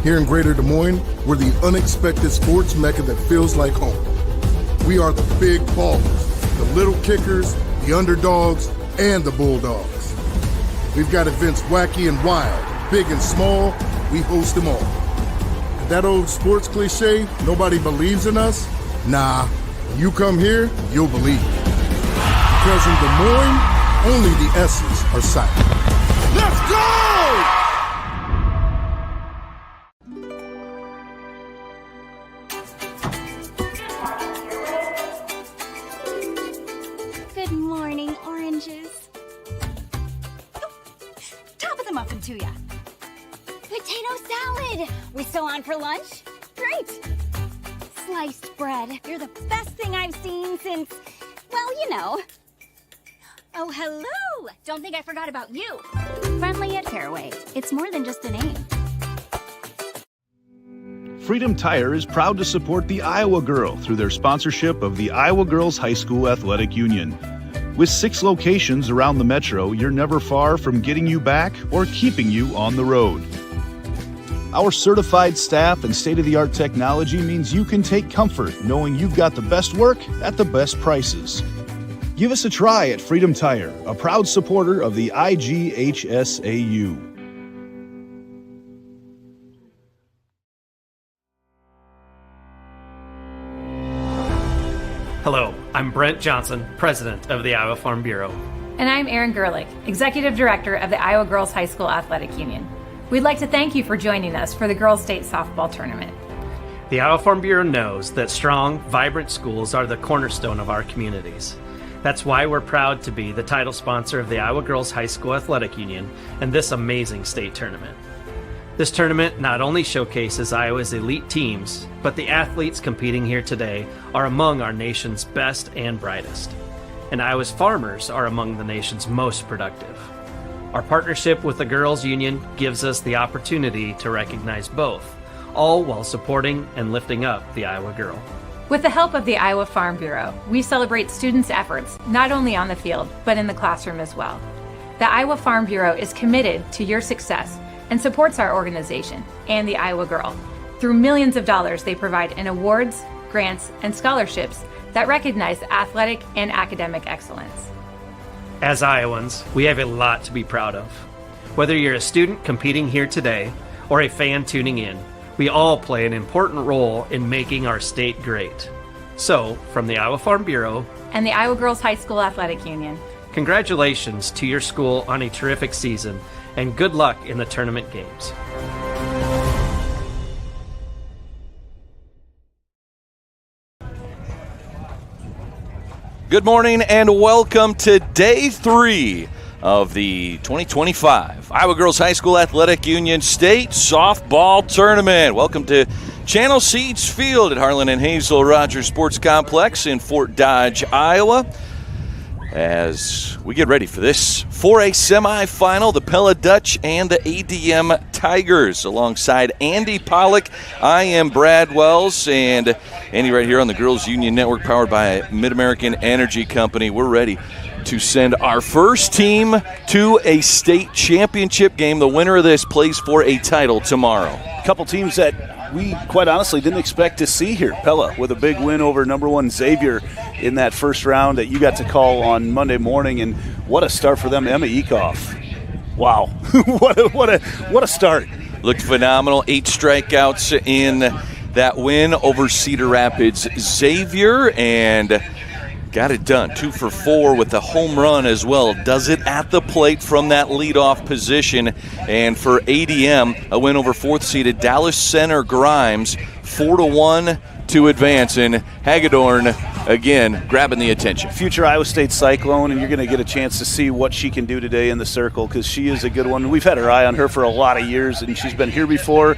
Here in Greater Des Moines, we're the unexpected sports mecca that feels like home. We are the big ballers, the little kickers, the underdogs, and the bulldogs. We've got events wacky and wild, big and small, we host them all. And that old sports cliche, nobody believes in us? Nah, when you come here, you'll believe it. Because in Des Moines, only the S's are silent. Let's go! Good morning, oranges. Top of the muffin to ya. Potato salad. We still on for lunch? Great. Sliced bread. You're the best thing I've seen since, well, you know. Oh, hello. Don't think I forgot about you. Friendly at Fairway. It's more than just a name. Freedom Tire is proud to support the Iowa Girl through their sponsorship of the Iowa Girls High School Athletic Union. With 6 locations around the metro, you're never far from getting you back or keeping you on the road. Our certified staff and state-of-the-art technology means you can take comfort knowing you've got the best work at the best prices. Give us a try at Freedom Tire, a proud supporter of the IGHSAU. Hello, I'm Brent Johnson, President of the Iowa Farm Bureau. And I'm Erin Gerlich, Executive Director of the Iowa Girls High School Athletic Union. We'd like to thank you for joining us for the Girls State Softball Tournament. The Iowa Farm Bureau knows that strong, vibrant schools are the cornerstone of our communities. That's why we're proud to be the title sponsor of the Iowa Girls High School Athletic Union and this amazing state tournament. This tournament not only showcases Iowa's elite teams, but the athletes competing here today are among our nation's best and brightest. And Iowa's farmers are among the nation's most productive. Our partnership with the Girls Union gives us the opportunity to recognize both, all while supporting and lifting up the Iowa girl. With the help of the Iowa Farm Bureau, we celebrate students' efforts not only on the field, but in the classroom as well. The Iowa Farm Bureau is committed to your success and supports our organization and the Iowa Girl. Through millions of dollars they provide in awards, grants, and scholarships that recognize athletic and academic excellence. As Iowans, we have a lot to be proud of. Whether you're a student competing here today or a fan tuning in, we all play an important role in making our state great. So, from the Iowa Farm Bureau and the Iowa Girls High School Athletic Union, congratulations to your school on a terrific season, and good luck in the tournament games. Good morning and welcome to Day 3 of the 2025 Iowa Girls High School Athletic Union State Softball Tournament. Welcome to Channel Seeds Field at Harlan and Hazel Rogers Sports Complex in Fort Dodge, Iowa. As we get ready for this 4A semifinal, the Pella Dutch and the ADM Tigers. Alongside Andy Pollock, I am Brad Wells, and Andy right here on the Girls Union Network powered by MidAmerican Energy Company. We're ready to send our first team to a state championship game. The winner of this plays for a title tomorrow. A couple teams that we quite honestly didn't expect to see here. Pella with a big win over number 1 Xavier in that first round that you got to call on Monday morning, and what a start for them. Emma Ekoff. Wow. what a start. Looked phenomenal. 8 strikeouts in that win over Cedar Rapids Xavier, and got it done. 2 for 4 with a home run as well. Does it at the plate from that leadoff position. And for ADM, a win over 4th-seeded Dallas Center Grimes, 4-1 to advance. And Hagedorn, again, grabbing the attention. Future Iowa State Cyclone, and you're going to get a chance to see what she can do today in the circle because she is a good one. We've had our eye on her for a lot of years, and she's been here before.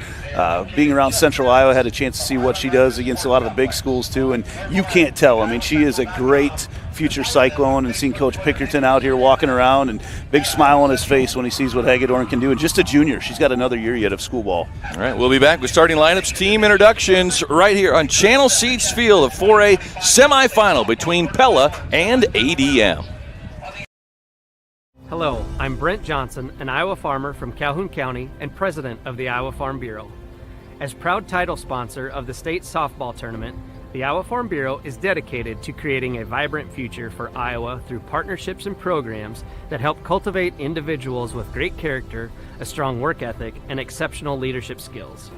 Being around Central Iowa, had a chance to see what she does against a lot of the big schools too, and you can't tell. I mean, she is a great future Cyclone, and seeing Coach Pickerton out here walking around and big smile on his face when he sees what Hagedorn can do. And just a junior. She's got another year yet of school ball. All right, we'll be back with starting lineups, team introductions right here on Channel Seeds Field, a 4A semifinal between Pella and ADM. Hello, I'm Brent Johnson, an Iowa farmer from Calhoun County and president of the Iowa Farm Bureau. As proud title sponsor of the state softball tournament, the Iowa Farm Bureau is dedicated to creating a vibrant future for Iowa through partnerships and programs that help cultivate individuals with great character, a strong work ethic, and exceptional leadership skills.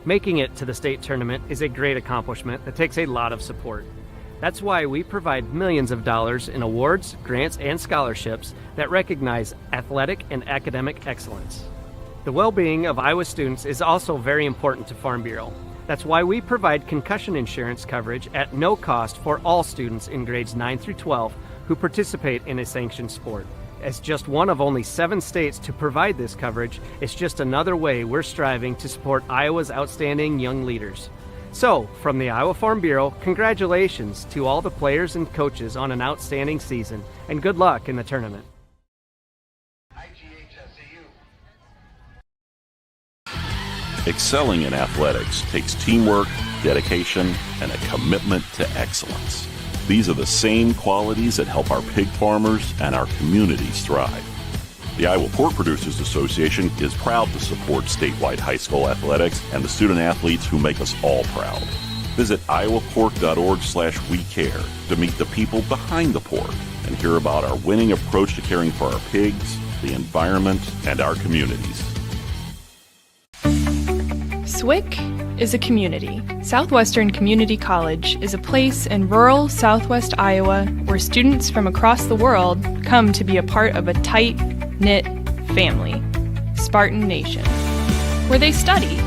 Making it to the state tournament is a great accomplishment that takes a lot of support. That's why we provide millions of dollars in awards, grants, and scholarships that recognize athletic and academic excellence. The well-being of Iowa students is also very important to Farm Bureau. That's why we provide concussion insurance coverage at no cost for all students in grades 9 through 12 who participate in a sanctioned sport. As just one of only 7 states to provide this coverage, it's just another way we're striving to support Iowa's outstanding young leaders. So, from the Iowa Farm Bureau, congratulations to all the players and coaches on an outstanding season, and good luck in the tournament. Excelling in athletics takes teamwork, dedication, and a commitment to excellence. These are the same qualities that help our pig farmers and our communities thrive. The Iowa Pork Producers Association is proud to support statewide high school athletics and the student athletes who make us all proud. Visit iowapork.org/WeCare to meet the people behind the pork and hear about our winning approach to caring for our pigs, the environment, and our communities. SWIC is a community. Southwestern Community College is a place in rural southwest Iowa where students from across the world come to be a part of a tight-knit family, Spartan Nation, where they study,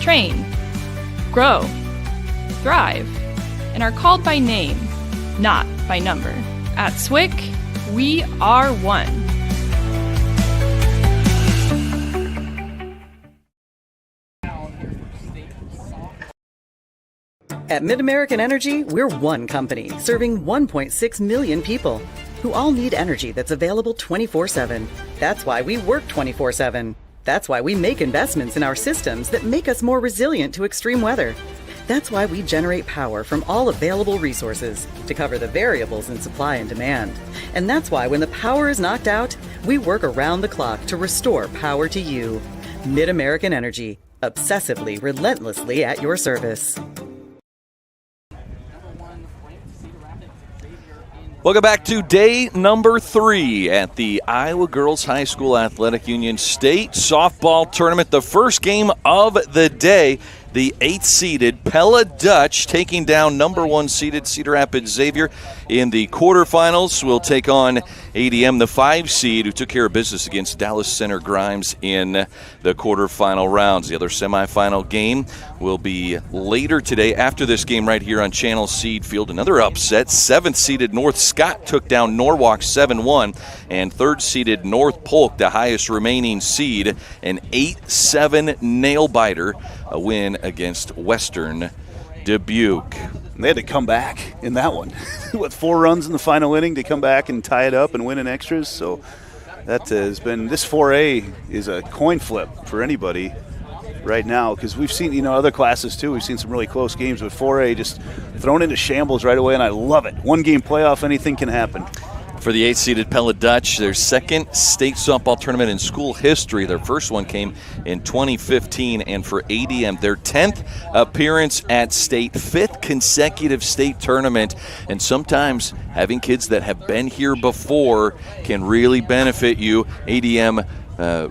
train, grow, thrive, and are called by name, not by number. At SWIC, we are one. At MidAmerican Energy, we're one company serving 1.6 million people who all need energy that's available 24/7. That's why we work 24/7. That's why we make investments in our systems that make us more resilient to extreme weather. That's why we generate power from all available resources to cover the variables in supply and demand. And that's why when the power is knocked out, we work around the clock to restore power to you. MidAmerican Energy, obsessively, relentlessly at your service. Welcome back to day number 3 at the Iowa Girls High School Athletic Union State Softball Tournament. The first game of the day, the 8th-seeded Pella Dutch taking down number 1-seeded Cedar Rapids Xavier in the quarterfinals. Will take on ADM, the 5-seed, who took care of business against Dallas Center Grimes in the quarterfinal rounds. The other semifinal game will be later today after this game right here on Channel Seed Field. Another upset. 7th-seeded North Scott took down Norwalk 7-1, and 3rd-seeded North Polk, the highest remaining seed, an 8-7 nail-biter, a win against Western Dubuque. They had to come back in that one with 4 runs in the final inning to come back and tie it up and win in extras. So that has been, this 4A is a coin flip for anybody right now, because we've seen, other classes too. We've seen some really close games, but 4A just thrown into shambles right away, and I love it. 1-game playoff, anything can happen. For the 8th-seeded Pella Dutch, their second state softball tournament in school history. Their first one came in 2015. And for ADM, their 10th appearance at state, 5th consecutive state tournament. And sometimes having kids that have been here before can really benefit you. ADM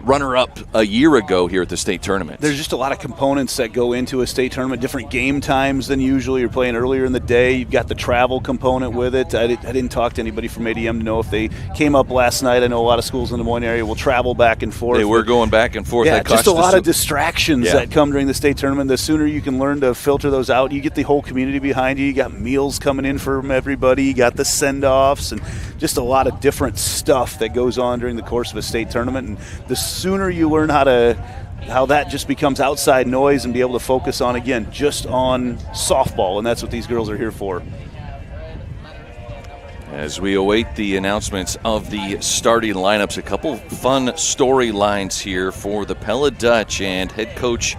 runner-up a year ago here at the state tournament. There's just a lot of components that go into a state tournament, different game times than usual. You're playing earlier in the day. You've got the travel component with it. I didn't talk to anybody from ADM to know if they came up last night. I know a lot of schools in the Des Moines area will travel back and forth. They were going back and forth. Yeah, just a lot of distractions that come during the state tournament. The sooner you can learn to filter those out, you get the whole community behind you. You got meals coming in from everybody. You got the send-offs and just a lot of different stuff that goes on during the course of a state tournament. And the sooner you learn how that just becomes outside noise and be able to focus on, again, just on softball, and that's what these girls are here for. As we await the announcements of the starting lineups, a couple fun storylines here for the Pella Dutch and head coach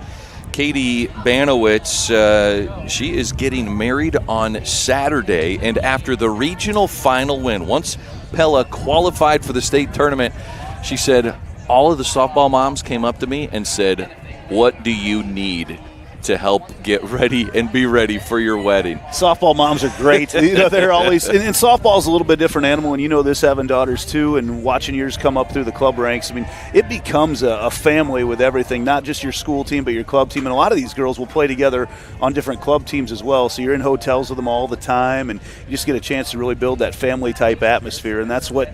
Katie Banowitz. She is getting married on Saturday, and after the regional final win, once Pella qualified for the state tournament, she said, all of the softball moms came up to me and said, what do you need to help get ready and be ready for your wedding? Softball moms are great. They're always, and softball's a little bit different animal, and you know this having daughters too, and watching yours come up through the club ranks. I mean, it becomes a family with everything, not just your school team, but your club team. And a lot of these girls will play together on different club teams as well. So you're in hotels with them all the time, and you just get a chance to really build that family type atmosphere. And that's what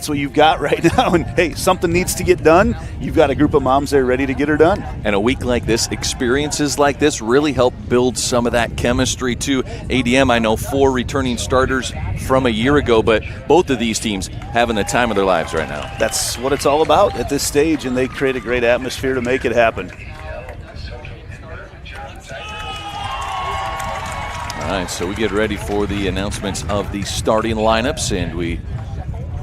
you've got right now. And hey, something needs to get done. You've got a group of moms there ready to get her done. And a week like this, experiences like this really help build some of that chemistry too. ADM, I know 4 returning starters from a year ago, but both of these teams having the time of their lives right now. That's what it's all about at this stage, and they create a great atmosphere to make it happen. All right, so we get ready for the announcements of the starting lineups, and we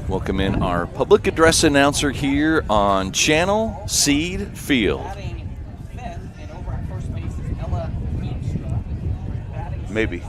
welcome in our public address announcer here on Channel Seed Field. Maybe.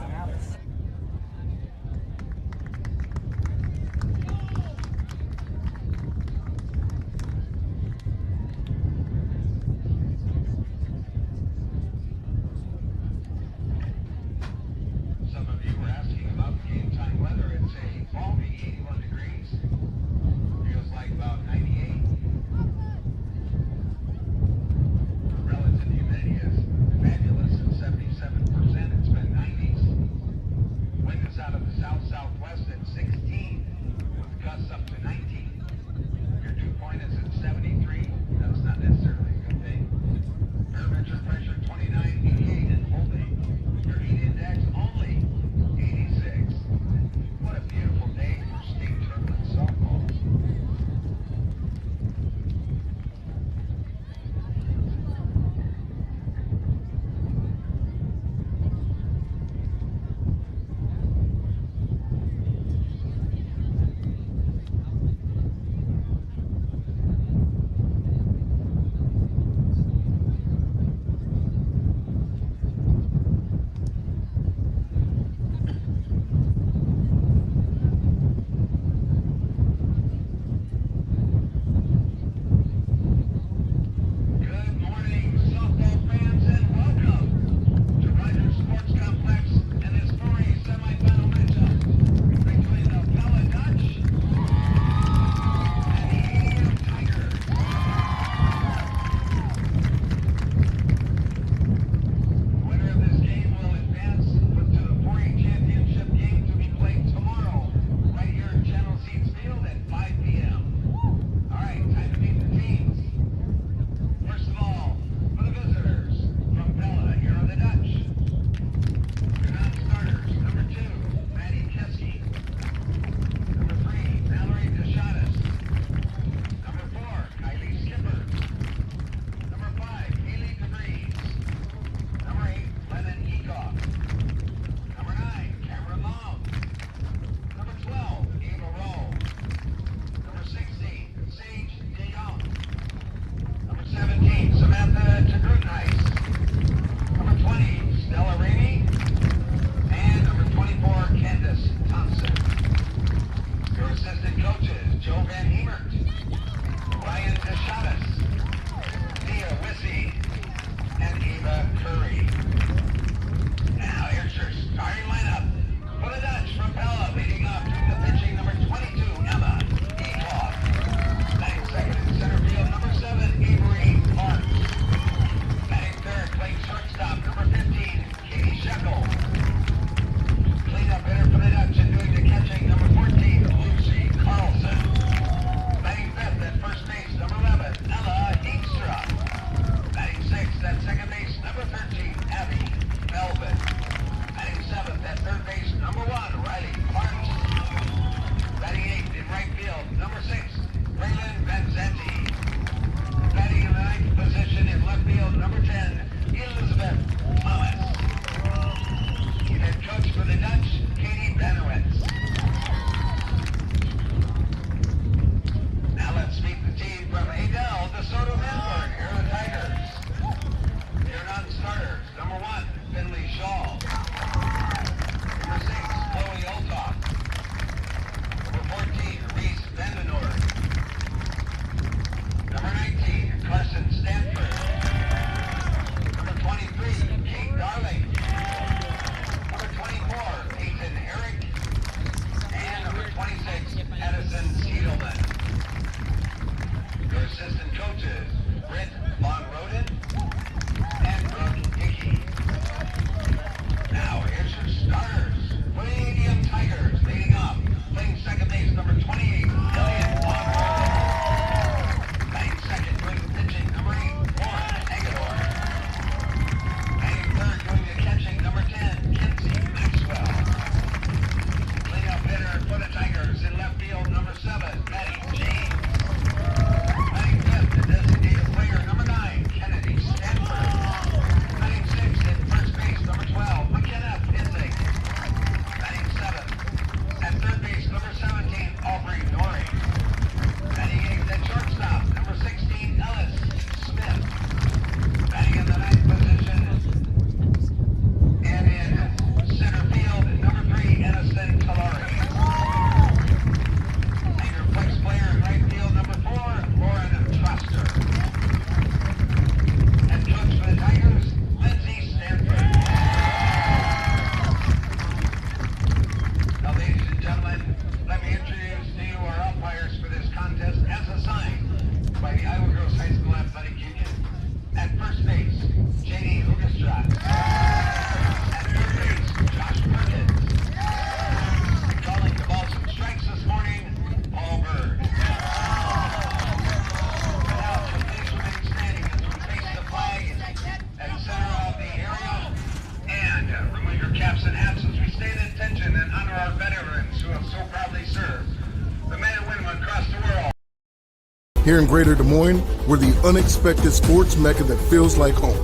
Here in Greater Des Moines, we're the unexpected sports mecca that feels like home.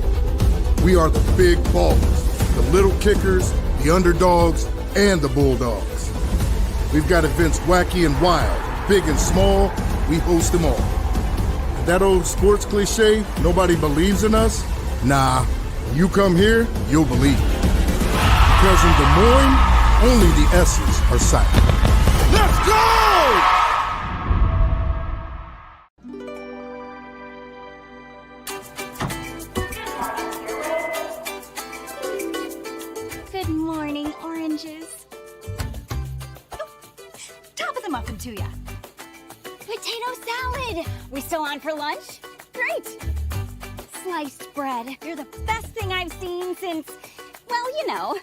We are the big ballers, the little kickers, the underdogs, and the bulldogs. We've got events wacky and wild, big and small, we host them all. And that old sports cliche, nobody believes in us? Nah, when you come here, you'll believe it. Because in Des Moines, only the S's are silent. Let's go! Good morning, oranges. Oh, top of the muffin to ya. Potato salad. We still on for lunch? Great. Sliced bread. You're the best thing I've seen since, well, you know.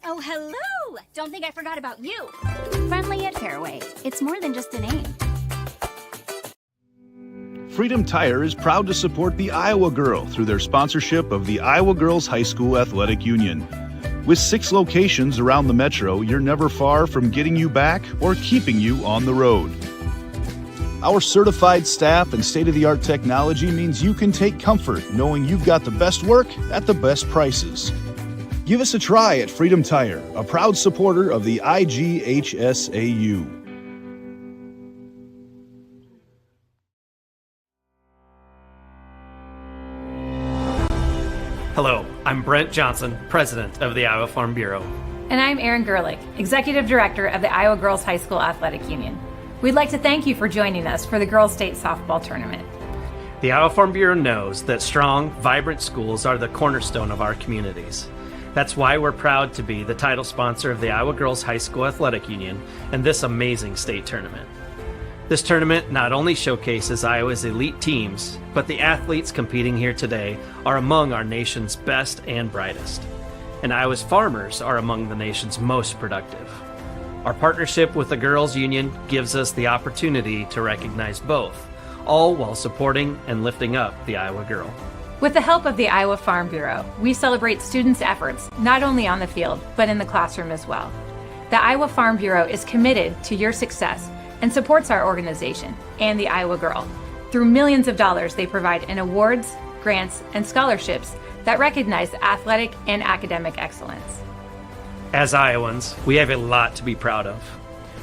Oh, hello. Don't think I forgot about you. Friendly at Fairway. It's more than just a name. Freedom Tire is proud to support the Iowa Girl through their sponsorship of the Iowa Girls High School Athletic Union. With 6 locations around the metro, you're never far from getting you back or keeping you on the road. Our certified staff and state-of-the-art technology means you can take comfort knowing you've got the best work at the best prices. Give us a try at Freedom Tire, a proud supporter of the IGHSAU. Hello, I'm Brent Johnson, President of the Iowa Farm Bureau. And I'm Erin Gerlich, Executive Director of the Iowa Girls High School Athletic Union. We'd like to thank you for joining us for the Girls State Softball Tournament. The Iowa Farm Bureau knows that strong, vibrant schools are the cornerstone of our communities. That's why we're proud to be the title sponsor of the Iowa Girls High School Athletic Union and this amazing state tournament. This tournament not only showcases Iowa's elite teams, but the athletes competing here today are among our nation's best and brightest. And Iowa's farmers are among the nation's most productive. Our partnership with the Girls Union gives us the opportunity to recognize both, all while supporting and lifting up the Iowa girl. With the help of the Iowa Farm Bureau, we celebrate students' efforts not only on the field, but in the classroom as well. The Iowa Farm Bureau is committed to your success and supports our organization and the Iowa Girl. Through millions of dollars they provide in awards, grants, and scholarships that recognize athletic and academic excellence. As Iowans, we have a lot to be proud of.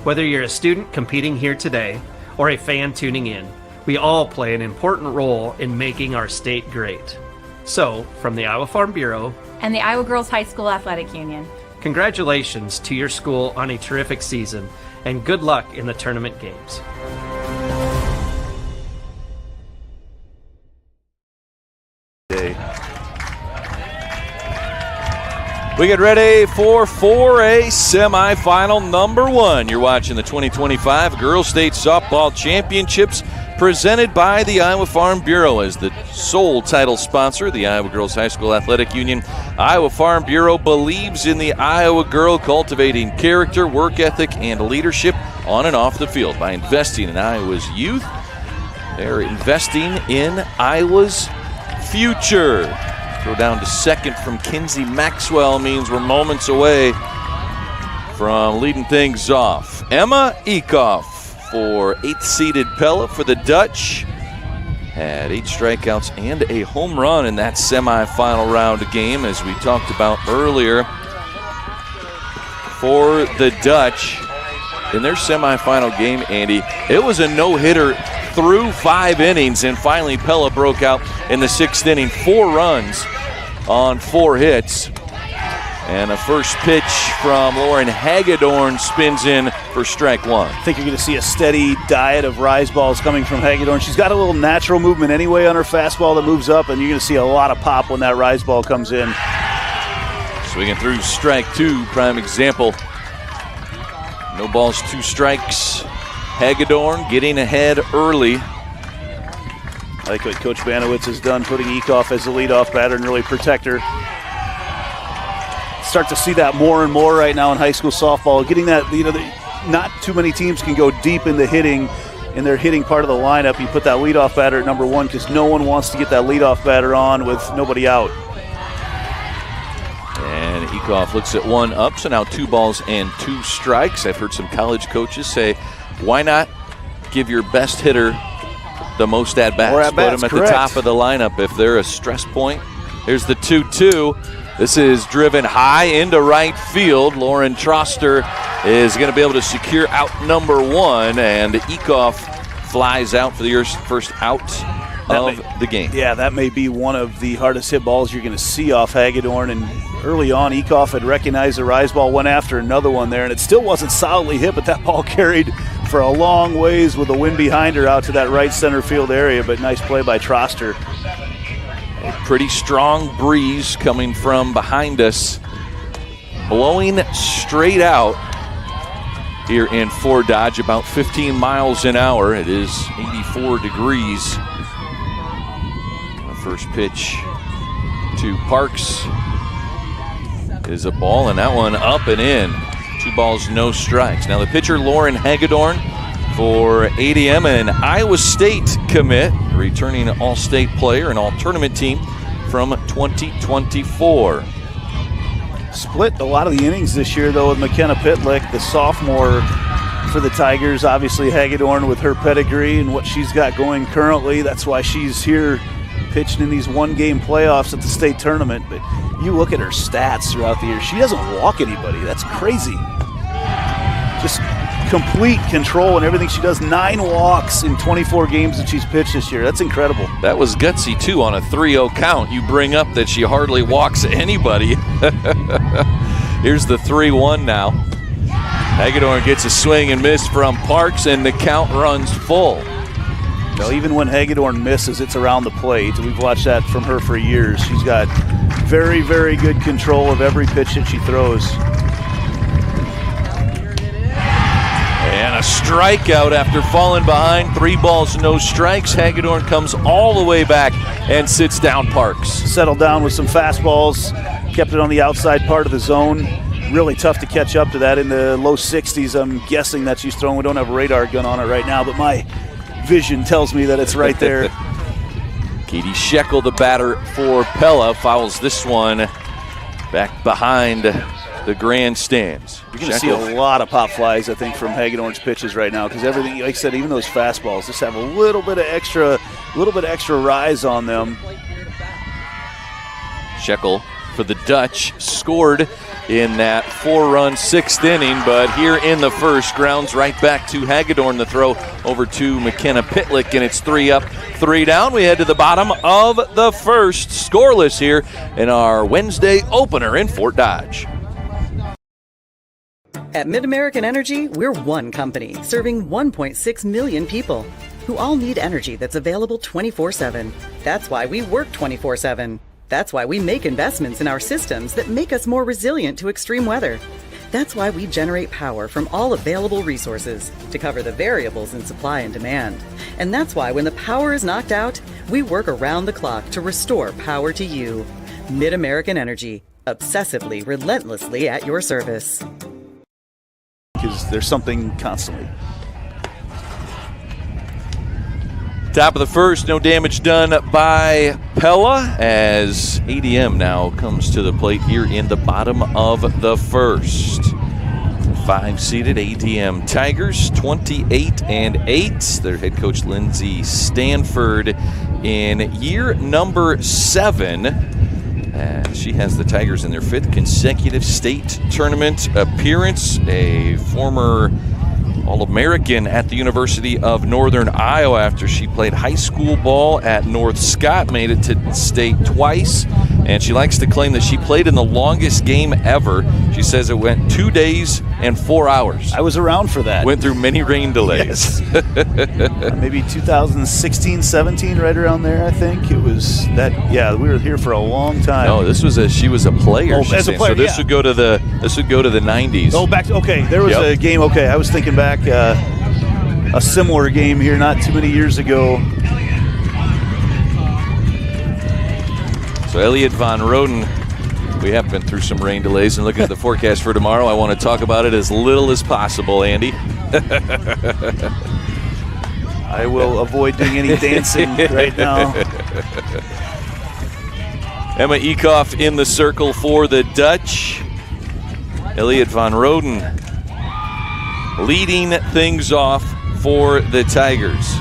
Whether you're a student competing here today or a fan tuning in, we all play an important role in making our state great. So, from the Iowa Farm Bureau and the Iowa Girls High School Athletic Union, congratulations to your school on a terrific season and good luck in the tournament games. We get ready for 4A semifinal number 1. You're watching the 2025 Girls State Softball Championships presented by the Iowa Farm Bureau as the sole title sponsor, the Iowa Girls High School Athletic Union. Iowa Farm Bureau believes in the Iowa girl, cultivating character, work ethic, and leadership on and off the field. By investing in Iowa's youth, they're investing in Iowa's future. Throw down to second from Kinsey Maxwell means we're moments away from leading things off. Emma Ekoff for 8th-seeded Pella for the Dutch. Had 8 strikeouts and a home run in that semifinal round game, as we talked about earlier. For the Dutch, in their semifinal game, Andy, it was a no-hitter through 5 innings, and finally Pella broke out in the 6th inning. 4 runs on 4 hits. And a first pitch from Lauren Hagedorn spins in for strike 1. I think you're going to see a steady diet of rise balls coming from Hagedorn. She's got a little natural movement anyway on her fastball that moves up, and you're going to see a lot of pop when that rise ball comes in. Swinging through strike 2, prime example. No balls, 2 strikes. Hagedorn getting ahead early. I like what Coach Banowitz has done, putting Ekoff as the leadoff batter and really protect her. Start to see that more and more right now in high school softball. Getting that, not too many teams can go deep in the hitting, in their hitting part of the lineup. You put that leadoff batter at number 1 because no one wants to get that leadoff batter on with nobody out. And Ekoff looks at 1 up, so now 2 balls and 2 strikes. I've heard some college coaches say, why not give your best hitter the most at-bats? Put them at the top of the lineup if they're a stress point. Here's the 2-2. This is driven high into right field. Lauren Troster is going to be able to secure out number 1, and Ekoff flies out for the first out of the game. Yeah, that may be one of the hardest hit balls you're going to see off Hagedorn. And early on, Ekoff had recognized the rise ball, went after another one there, and it still wasn't solidly hit, but that ball carried for a long ways with the wind behind her out to that right center field area. But nice play by Troster. A pretty strong breeze coming from behind us, blowing straight out here in Fort Dodge, about 15 miles an hour. It is 84 degrees. The first pitch to Parks is a ball, and that one up and in. 2 balls, no strikes. Now the pitcher, Lauren Hagedorn, for ADM, an Iowa State commit, returning All-State player and All-Tournament team from 2024. Split a lot of the innings this year, though, with McKenna Pitlick, the sophomore for the Tigers. Obviously, Hagedorn with her pedigree and what she's got going currently. That's why she's here pitching in these 1-game playoffs at the state tournament. But you look at her stats throughout the year, she doesn't walk anybody. That's crazy. Just complete control in everything she does. 9 walks in 24 games that she's pitched this year. That's incredible. That was gutsy, too, on a 3-0 count. You bring up that she hardly walks anybody. Here's the 3-1 now. Hagedorn gets a swing and miss from Parks, and the count runs full. Now, even when Hagedorn misses, it's around the plate. We've watched that from her for years. She's got very, very good control of every pitch that she throws. And a strikeout after falling behind. 3 balls, no strikes. Hagedorn comes all the way back and sits down Parks. Settled down with some fastballs, kept it on the outside part of the zone. Really tough to catch up to that in the low 60s. I'm guessing that she's throwing. We don't have a radar gun on it right now, but my vision tells me that it's right there. Katie Scheckel, the batter for Pella, fouls this one back behind the grandstands. You're going to see a lot of pop flies, I think, from Hagedorn's pitches right now, because everything, like I said, even those fastballs just have a little bit extra rise on them. Scheckel for the Dutch scored in that 4-run 6th inning, but here in the first, grounds right back to Hagedorn. The throw over to McKenna Pitlick, and it's 3 up, 3 down. We head to the bottom of the first, scoreless here in our Wednesday opener in Fort Dodge. At MidAmerican Energy, we're one company serving 1.6 million people who all need energy that's available 24/7. That's why we work 24/7. That's why we make investments in our systems that make us more resilient to extreme weather. That's why we generate power from all available resources to cover the variables in supply and demand. And that's why when the power is knocked out, we work around the clock to restore power to you. MidAmerican Energy, obsessively, relentlessly at your service. Because there's something constantly. Top of the first, no damage done by Pella as ADM now comes to the plate here in the bottom of the first. 5-seeded ADM Tigers, 28-8. Their head coach Lindsay Stanford in year number 7. She has the Tigers in their 5th consecutive state tournament appearance. A former All-American at the University of Northern Iowa after she played high school ball at North Scott, made it to state twice, and she likes to claim that she played in the longest game ever. She says it went 2 days and 4 hours. I was around for that. Went through many rain delays. Yes. Maybe 2016-17, right around there, I think. It was that, yeah, we were here for a long time. No, she was a player. Oh, as a player, so this would go to the 90s. Oh, there was a game, I was thinking back, a similar game here not too many years ago. So Elliot Von Roden, we have been through some rain delays, and looking at the forecast for tomorrow, I want to talk about it as little as possible, Andy. I will avoid doing any dancing right now. Emma Eekhoff in the circle for the Dutch. Elliot Von Roden leading things off for the Tigers.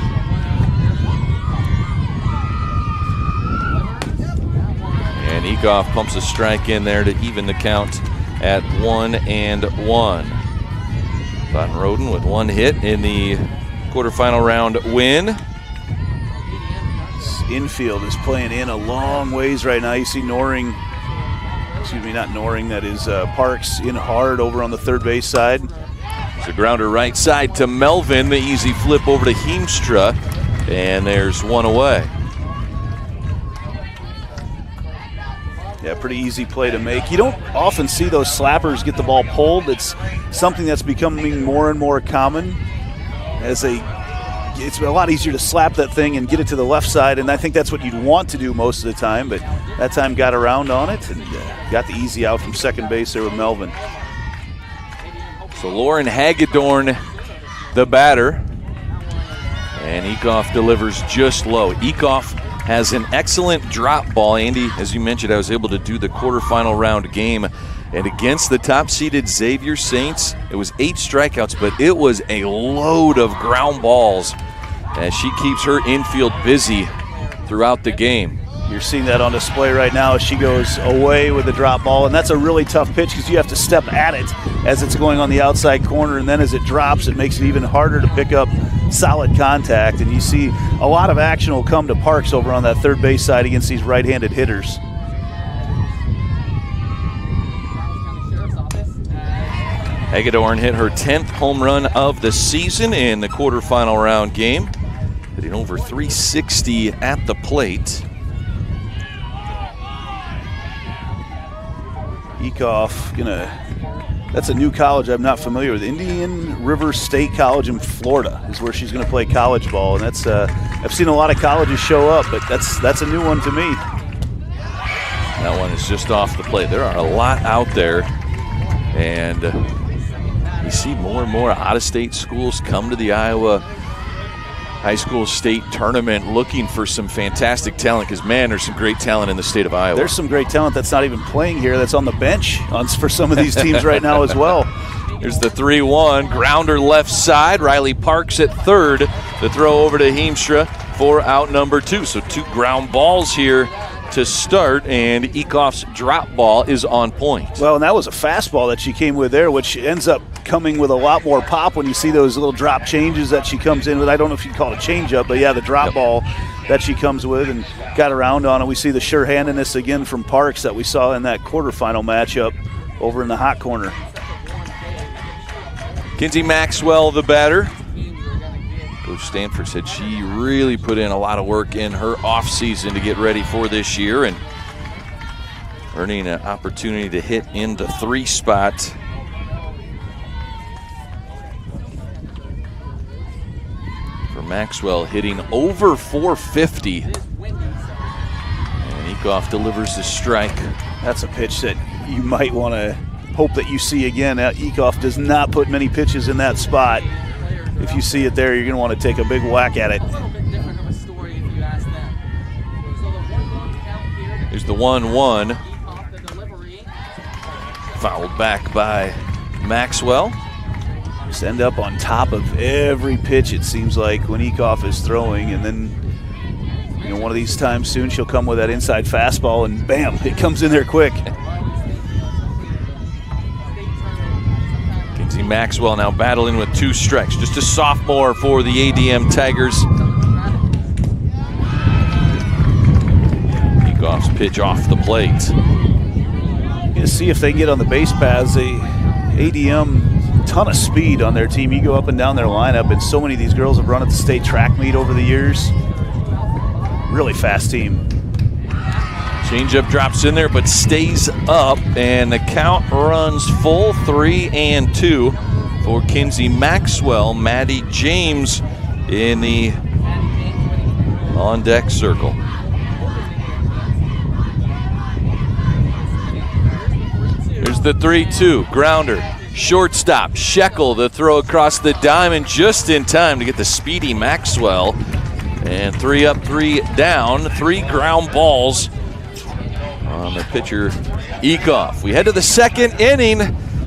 And Eekhoff pumps a strike in there to even the count at 1-1. Von Roden with one hit in the quarterfinal round win. This infield is playing in a long ways right now. You see that is Parks in hard over on the third base side. It's a grounder right side to Melvin. The easy flip over to Heemstra, and there's one away. Yeah, pretty easy play to make. You don't often see those slappers get the ball pulled. It's something that's becoming more and more common. It's a lot easier to slap that thing and get it to the left side, and I think that's what you'd want to do most of the time, but that time got around on it and got the easy out from second base there with Melvin. So Lauren Hagedorn, the batter, and Eekhoff delivers just low. Eekhoff has an excellent drop ball. Andy, as you mentioned, I was able to do the quarterfinal round game, and against the top-seeded Xavier Saints, it was 8 strikeouts, but it was a load of ground balls as she keeps her infield busy throughout the game. You're seeing that on display right now as she goes away with the drop ball, and that's a really tough pitch because you have to step at it as it's going on the outside corner, and then as it drops, it makes it even harder to pick up solid contact, and you see a lot of action will come to Parks over on that third base side against these right-handed hitters. Hagedorn hit her 10th home run of the season in the quarterfinal round game, hitting over 360 at the plate. Eekhoff that's a new college I'm not familiar with. Indian River State College in Florida is where she's going to play college ball, and that's I've seen a lot of colleges show up, but that's a new one to me. That one is just off the plate. There are a lot out there, and you see more and more out-of-state schools come to the Iowa High School State Tournament looking for some fantastic talent because, man, there's some great talent in the state of Iowa. There's some great talent that's not even playing here, that's on the bench for some of these teams right now as well. Here's the 3-1, grounder left side. Riley Parks at third. The throw over to Heemstra for out number 2. So 2 ground balls here to start, and Eekhoff's drop ball is on point. Well, and that was a fastball that she came with there, which ends up coming with a lot more pop when you see those little drop changes that she comes in with. I don't know if you'd call it a changeup, but yeah, the drop ball that she comes with and got around on it. We see the sure-handedness again from Parks that we saw in that quarterfinal matchup over in the hot corner. Kinsey Maxwell, the batter. Coach Stanford said she really put in a lot of work in her offseason to get ready for this year and earning an opportunity to hit in the 3 spot Maxwell hitting over 450. And Ecoff delivers the strike. That's a pitch that you might want to hope that you see again. Ecoff does not put many pitches in that spot. If you see it there, you're going to want to take a big whack at it. Here's the 1-1. Fouled back by Maxwell. Just end up on top of every pitch, it seems like, when Ecoff is throwing. And then, one of these times soon she'll come with that inside fastball, and bam, it comes in there quick. Kinsey Maxwell now battling with 2 strikes. Just a sophomore for the ADM Tigers. Ecoff's pitch off the plate. You see if they get on the base paths. ADM, ton of speed on their team. You go up and down their lineup, and so many of these girls have run at the state track meet over the years. Really fast team. Changeup drops in there, but stays up, and the count runs full 3-2 for Kinsey Maxwell. Maddie James in the on-deck circle. Here's the 3-2, grounder, shortstop, Shekel, the throw across the diamond just in time to get the speedy Maxwell. And 3 up, 3 down, 3 ground balls on the pitcher, Ecoff. We head to the second inning.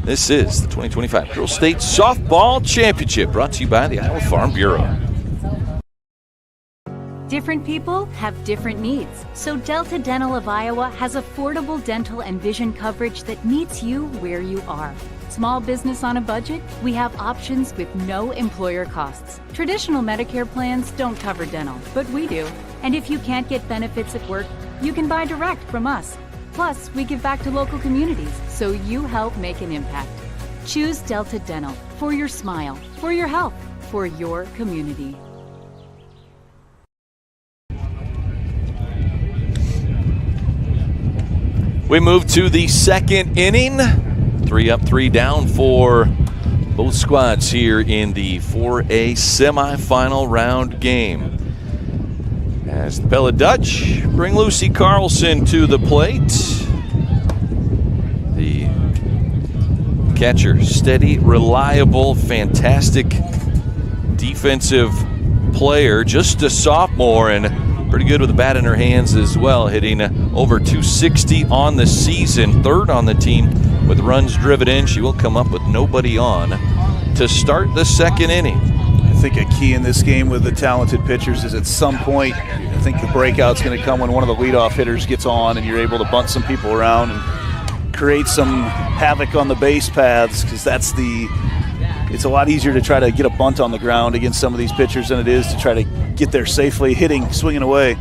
This is the 2025 Girls State Softball Championship, brought to you by the Iowa Farm Bureau. Different people have different needs, so Delta Dental of Iowa has affordable dental and vision coverage that meets you where you are. Small business on a budget? We have options with no employer costs. Traditional Medicare plans don't cover dental, but we do. And if you can't get benefits at work, you can buy direct from us. Plus, we give back to local communities, so you help make an impact. Choose Delta Dental for your smile, for your health, for your community. We move to the second inning. 3 up, 3 down for both squads here in the 4A semifinal round game. As the Pella Dutch bring Lucy Carlson to the plate. The catcher, steady, reliable, fantastic defensive player, just a sophomore, and pretty good with the bat in her hands as well, hitting over 260 on the season, 3rd on the team with runs driven in. She will come up with nobody on to start the second inning. I think a key in this game with the talented pitchers is at some point, I think the breakout's going to come when one of the leadoff hitters gets on and you're able to bunt some people around and create some havoc on the base paths, because it's a lot easier to try to get a bunt on the ground against some of these pitchers than it is to try to get there safely, hitting, swinging away.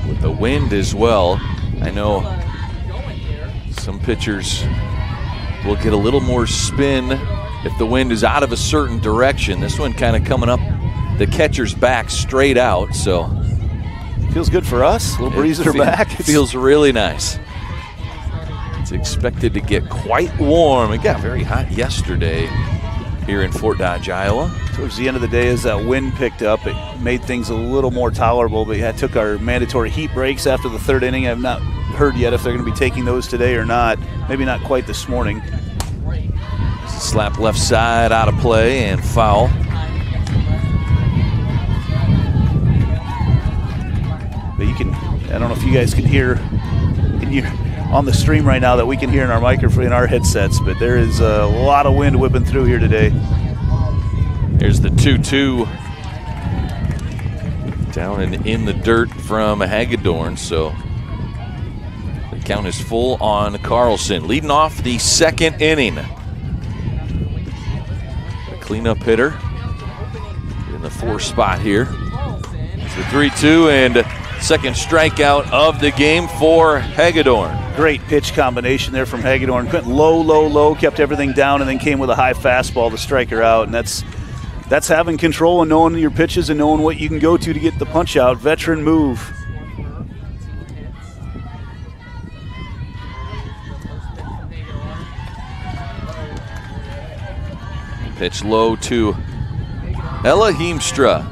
With the wind as well, I know some pitchers will get a little more spin if the wind is out of a certain direction. This one kind of coming up the catcher's back straight out, so. Feels good for us, a little breeze at her back. It feels really nice. It's expected to get quite warm. It got very hot yesterday here in Fort Dodge, Iowa. Towards the end of the day, as that wind picked up, it made things a little more tolerable, but it took our mandatory heat breaks after the 3rd inning. I've not heard yet if they're going to be taking those today or not. Maybe not quite this morning. Slap left side out of play and foul. But you can, I don't know if you guys can hear on the stream right now that we can hear in our microphone, in our headsets, but there is a lot of wind whipping through here today. Here's the 2-2 down and in the dirt from Hagedorn, so the count is full on Carlson. Leading off the second inning. The cleanup hitter in the 4 spot here. It's the 3-2 and second strikeout of the game for Hagedorn. Great pitch combination there from Hagedorn. Went low, low, low, kept everything down, and then came with a high fastball to strike her out. And that's having control and knowing your pitches and knowing what you can go to get the punch out. Veteran move. Pitch low to Ella Heemstra.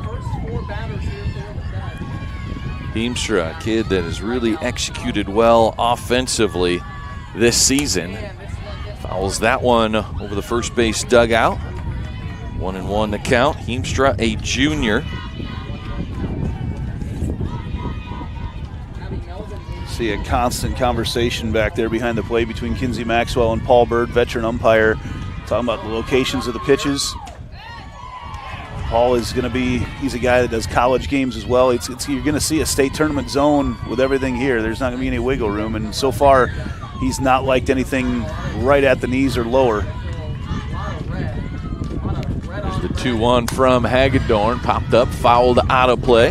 Heemstra, a kid that has really executed well offensively this season. Fouls that one over the first base dugout. 1-1 to count. Heemstra, a junior. See a constant conversation back there behind the plate between Kinsey Maxwell and Paul Bird, veteran umpire, talking about the locations of the pitches. Paul is going to be, he's a guy that does college games as well. You're going to see a state tournament zone with everything here. There's not going to be any wiggle room, and so far he's not liked anything right at the knees or lower. There's the 2-1 from Hagedorn, popped up, fouled out of play.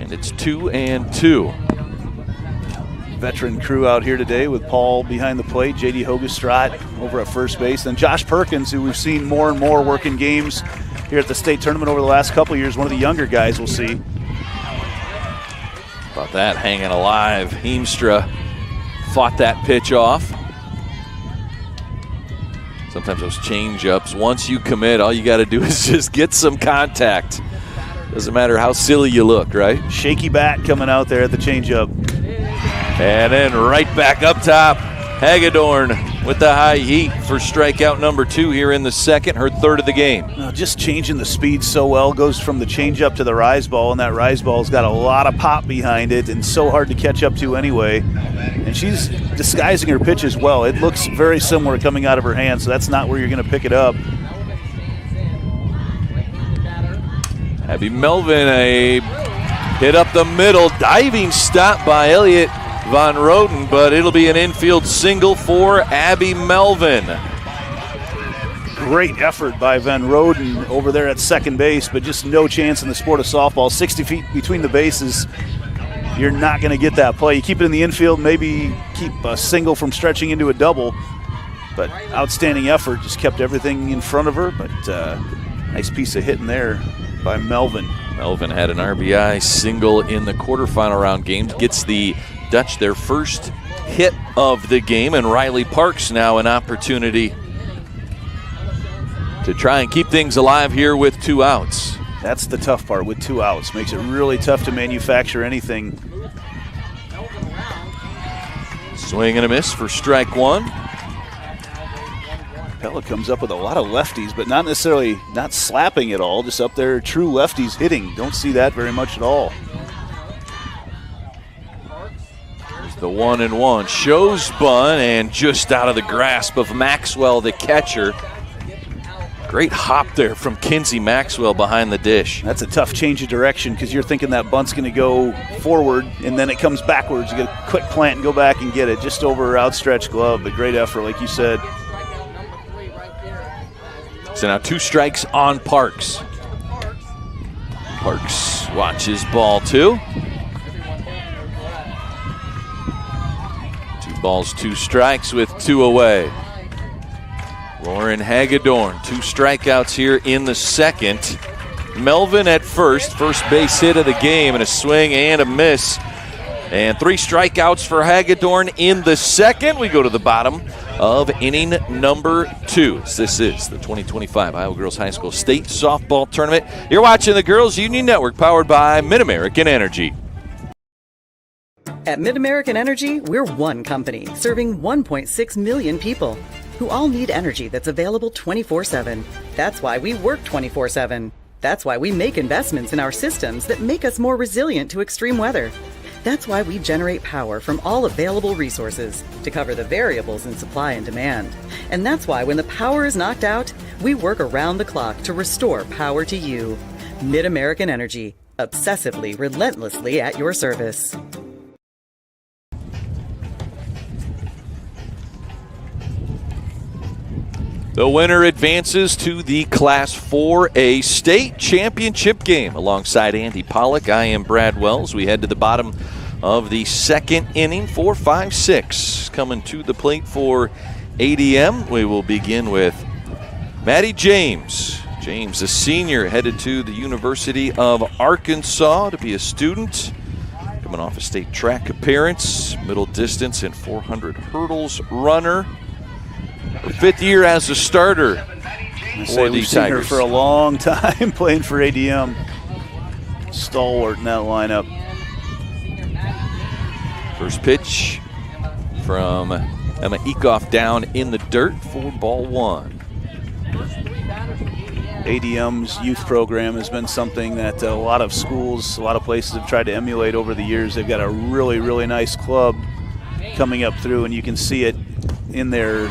And it's 2-2. Veteran crew out here today with Paul behind the plate, J.D. Hogestraat over at first base, then Josh Perkins, who we've seen more and more working games here at the state tournament over the last couple of years, one of the younger guys we'll see. About that hanging alive. Heemstra fought that pitch off. Sometimes those change-ups, once you commit, all you got to do is just get some contact. Doesn't matter how silly you look, right? Shaky bat coming out there at the change-up. And then right back up top, Hagedorn with the high heat for strikeout number 2 here in the second, her third of the game. Just changing the speed so well, goes from the changeup to the rise ball, and that rise ball's got a lot of pop behind it and so hard to catch up to anyway. And she's disguising her pitch as well. It looks very similar coming out of her hand, so that's not where you're going to pick it up. Abby Melvin, a hit up the middle, diving stop by Elliott Von Roden, but it'll be an infield single for Abby Melvin. Great effort by Van Roden over there at second base, but just no chance in the sport of softball. 60 feet between the bases, you're not going to get that play. You keep it in the infield, maybe keep a single from stretching into a double, but outstanding effort, just kept everything in front of her, but nice piece of hitting there by Melvin. Melvin had an RBI single in the quarterfinal round game, gets the Dutch their first hit of the game, and Riley Parks now an opportunity to try and keep things alive here with 2 outs. That's the tough part with 2 outs. Makes it really tough to manufacture anything. Swing and a miss for strike 1. Pella comes up with a lot of lefties, but not necessarily not slapping at all, just up there true lefties hitting. Don't see that very much at all. The 1-1 shows spun and just out of the grasp of Maxwell, the catcher. Great hop there from Kinsey Maxwell behind the dish. That's a tough change of direction because you're thinking that bunt's going to go forward and then it comes backwards. You get a quick plant and go back and get it just over her outstretched glove. But great effort, like you said. So now 2 strikes on Parks. Parks watches ball 2. 2 balls, 2 strikes with 2 away. Lauren Hagedorn, 2 strikeouts here in the second. Melvin at first base hit of the game, and a swing and a miss. And 3 strikeouts for Hagedorn in the second. We go to the bottom of inning number 2. This is the 2025 Iowa Girls High School State Softball Tournament. You're watching the Girls Union Network, powered by MidAmerican Energy. At MidAmerican Energy, we're one company serving 1.6 million people who all need energy that's available 24/7. That's why we work 24/7. That's why we make investments in our systems that make us more resilient to extreme weather. That's why we generate power from all available resources to cover the variables in supply and demand. And that's why when the power is knocked out, we work around the clock to restore power to you. MidAmerican Energy, obsessively, relentlessly at your service. The winner advances to the Class 4A State Championship game. Alongside Andy Pollock, I am Brad Wells. We head to the bottom of the second inning, 4-5-6. Coming to the plate for ADM, we will begin with Maddie James. James, a senior, headed to the University of Arkansas to be a student. Coming off a state track appearance, middle distance and 400 hurdles runner. fifth year as a starter for we've the seen her Tigers. for a long time playing for ADM. Stalwart in that lineup. First pitch from Emma Ecoff down in the dirt for ball one. ADM's youth program has been something that a lot of schools, a lot of places have tried to emulate over the years. They've got a really, really nice club coming up through, and you can see it in their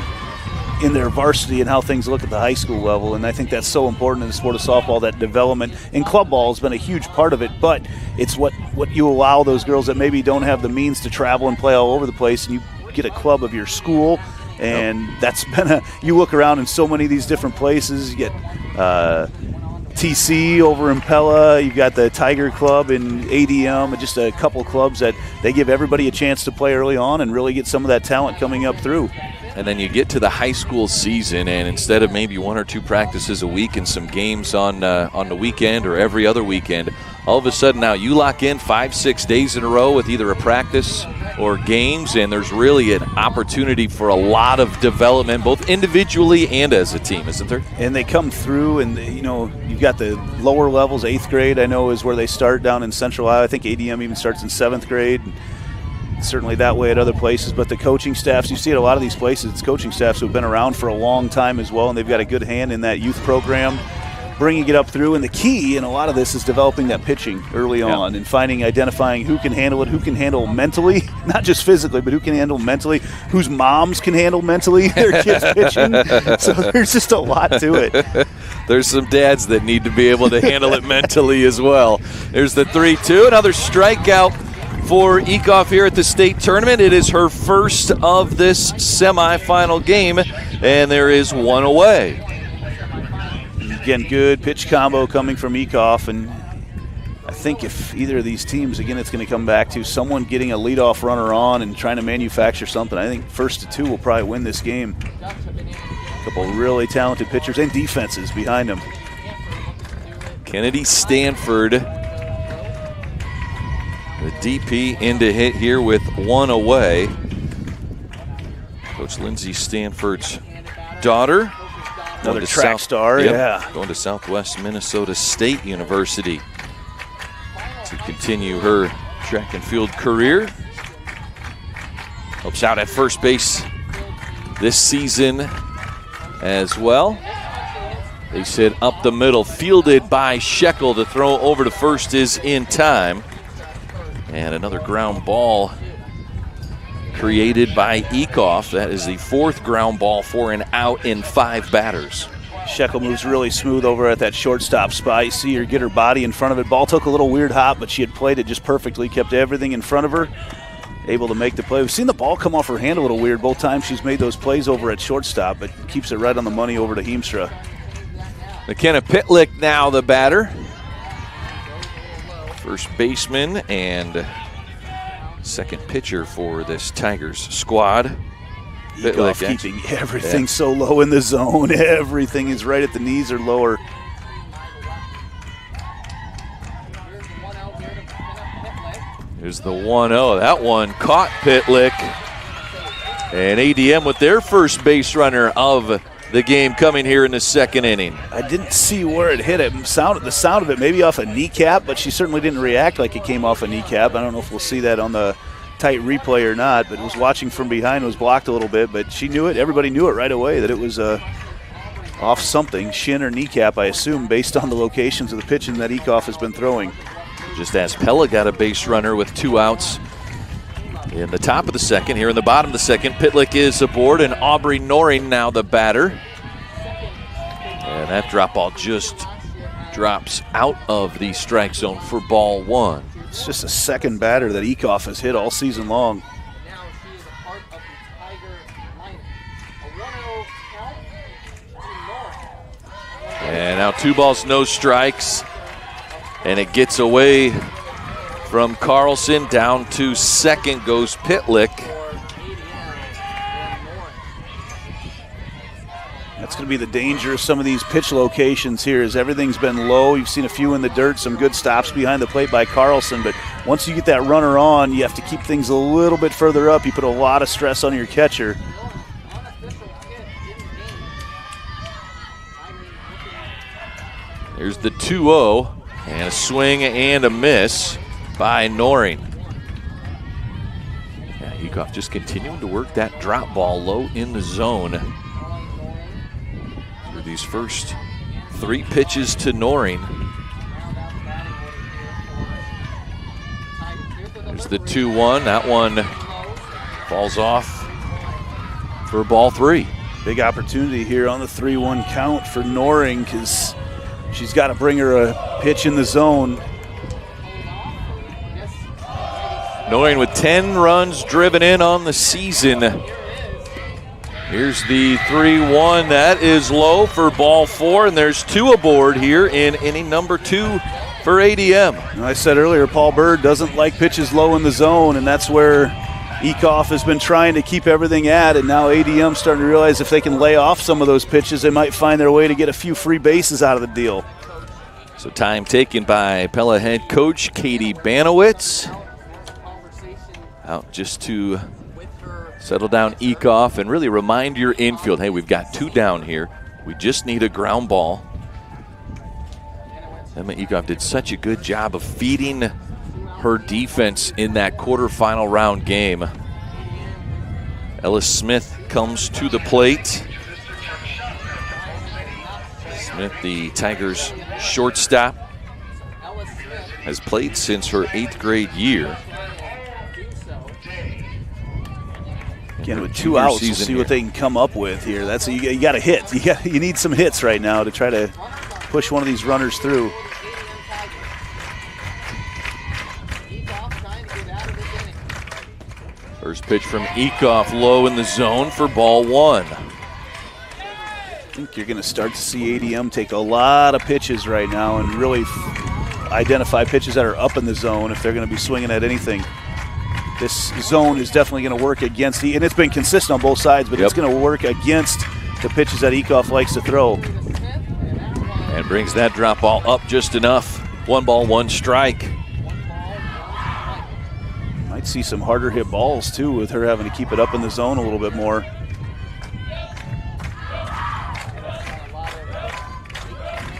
varsity and how things look at the high school level. And I think that's so important in the sport of softball, that development. And club ball has been a huge part of it, but it's what you allow those girls that maybe don't have the means to travel and play all over the place, and you get a club of your school. And that's been you look around in so many of these different places. You get TC over in Pella. You've got the Tiger Club in ADM, and just a couple clubs that they give everybody a chance to play early on and really get some of that talent coming up through. And then you get to the high school season, and instead of maybe 1 or 2 practices a week and some games on the weekend or every other weekend, all of a sudden now you lock in 5-6 days in a row with either a practice or games, and there's really an opportunity for a lot of development, both individually and as a team, isn't there? And they come through, and you've got the lower levels. 8th grade, I know, is where they start down in Central Iowa. I think ADM even starts in 7th grade. Certainly that way at other places, but the coaching staffs, you see it a lot of these places, it's coaching staffs who have been around for a long time as well, and they've got a good hand in that youth program, bringing it up through. And the key in a lot of this is developing that pitching early on and identifying who can handle it, who can handle mentally, not just physically, but who can handle mentally, whose moms can handle mentally their kids pitching. So there's just a lot to it. There's some dads that need to be able to handle it mentally as well. There's the 3-2, another strikeout for Ecoff here at the state tournament. It is her first of this semifinal game, and there is one away. Again, good pitch combo coming from Ecoff, and I think if either of these teams, again, it's going to come back to someone getting a leadoff runner on and trying to manufacture something. I think 1-2 will probably win this game. A couple really talented pitchers and defenses behind them. Kennedy Stanford, the DP in to hit here with one away. Coach Lindsay Stanford's daughter. Another track star, yeah. Going to Southwest Minnesota State University to continue her track and field career. Helps out at first base this season as well. They said up the middle, fielded by Shekel. To throw over to first is in time. And another ground ball created by Ecoff. That is the 4th ground ball for an out in 5 batters. Shekel moves really smooth over at that shortstop spot. You see her get her body in front of it. Ball took a little weird hop, but she had played it just perfectly, kept everything in front of her, able to make the play. We've seen the ball come off her hand a little weird both times she's made those plays over at shortstop, but keeps it right on the money over to Heemstra. McKenna Pitlick now the batter. First baseman and second pitcher for this Tigers squad. Ecoff keeping everything so low in the zone. Everything is right at the knees or lower. Here's the 1-0. That one caught Pitlick. And ADM with their first base runner of the game coming here in the second inning. I didn't see where it hit. The sound of it maybe off a kneecap, but she certainly didn't react like it came off a kneecap. I don't know if we'll see that on the tight replay or not, but was watching from behind, was blocked a little bit, but she knew it. Everybody knew it right away that it was off something, shin or kneecap, I assume, based on the locations of the pitching that Ecoff has been throwing. Just as Pella got a base runner with 2 outs in the top of the second. Here in the bottom of the second, Pitlick is aboard, and Aubrey Noring now the batter. And that drop ball just drops out of the strike zone for ball 1. It's just a second batter that Ecoff has hit all season long. And now 2 balls, no strikes. And it gets away from Carlson. Down to second goes Pitlick. That's going to be the danger of some of these pitch locations here, is everything's been low. You've seen a few in the dirt, some good stops behind the plate by Carlson, but once you get that runner on, you have to keep things a little bit further up. You put a lot of stress on your catcher. Here's the 2-0, and a swing and a miss by Noring. Yeah, Ecoff just continuing to work that drop ball low in the zone. Through these first 3 pitches to Noring. There's the 2-1. That one falls off for ball 3. Big opportunity here on the 3-1 count for Noring because she's got to bring her a pitch in the zone. Noring with 10 runs driven in on the season. Here's the 3-1. That is low for ball 4, and there's 2 aboard here in inning number 2 for ADM. I said earlier, Paul Bird doesn't like pitches low in the zone, and that's where Ecoff has been trying to keep everything at, and now ADM starting to realize if they can lay off some of those pitches, they might find their way to get a few free bases out of the deal. So time taken by Pella head coach Katie Banowitz. Out just to settle down Ecoff and really remind your infield, hey, we've got 2 down here. We just need a ground ball. Emma Ecoff did such a good job of feeding her defense in that quarterfinal round game. Ellis Smith comes to the plate. Smith, the Tigers' shortstop, has played since her 8th grade year. Again, with 2 outs, we'll see what they can come up with here. That's you got to hit. You need some hits right now to try to push one of these runners through. First pitch from Ecoff, low in the zone for ball 1. I think you're going to start to see ADM take a lot of pitches right now and really identify pitches that are up in the zone if they're going to be swinging at anything. This zone is definitely going to work against and it's been consistent on both sides, but it's going to work against the pitches that Ecoff likes to throw. And brings that drop ball up just enough. 1 ball, 1 strike. Might see some harder hit balls too with her having to keep it up in the zone a little bit more.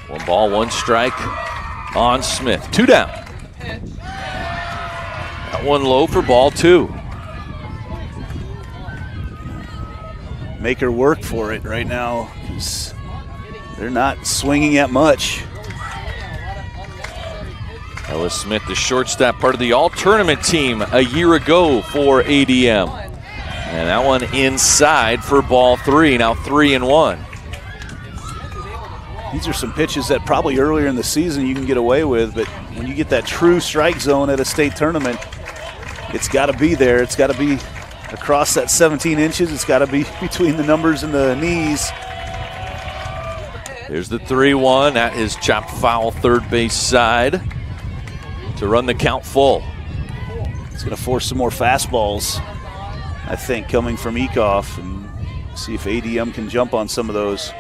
One ball, 1 strike on Smith. 2 down. That one low for ball 2. Make her work for it right now because they're not swinging at much. Ellis Smith, the shortstop, part of the all-tournament team a year ago for ADM. And that one inside for ball 3, now 3-1. These are some pitches that probably earlier in the season you can get away with, but when you get that true strike zone at a state tournament, it's got to be there. It's got to be across that 17 inches. It's got to be between the numbers and the knees. There's the 3-1. That is chopped foul third base side to run the count full. It's going to force some more fastballs, I think, coming from Ecoff, and see if ADM can jump on some of those.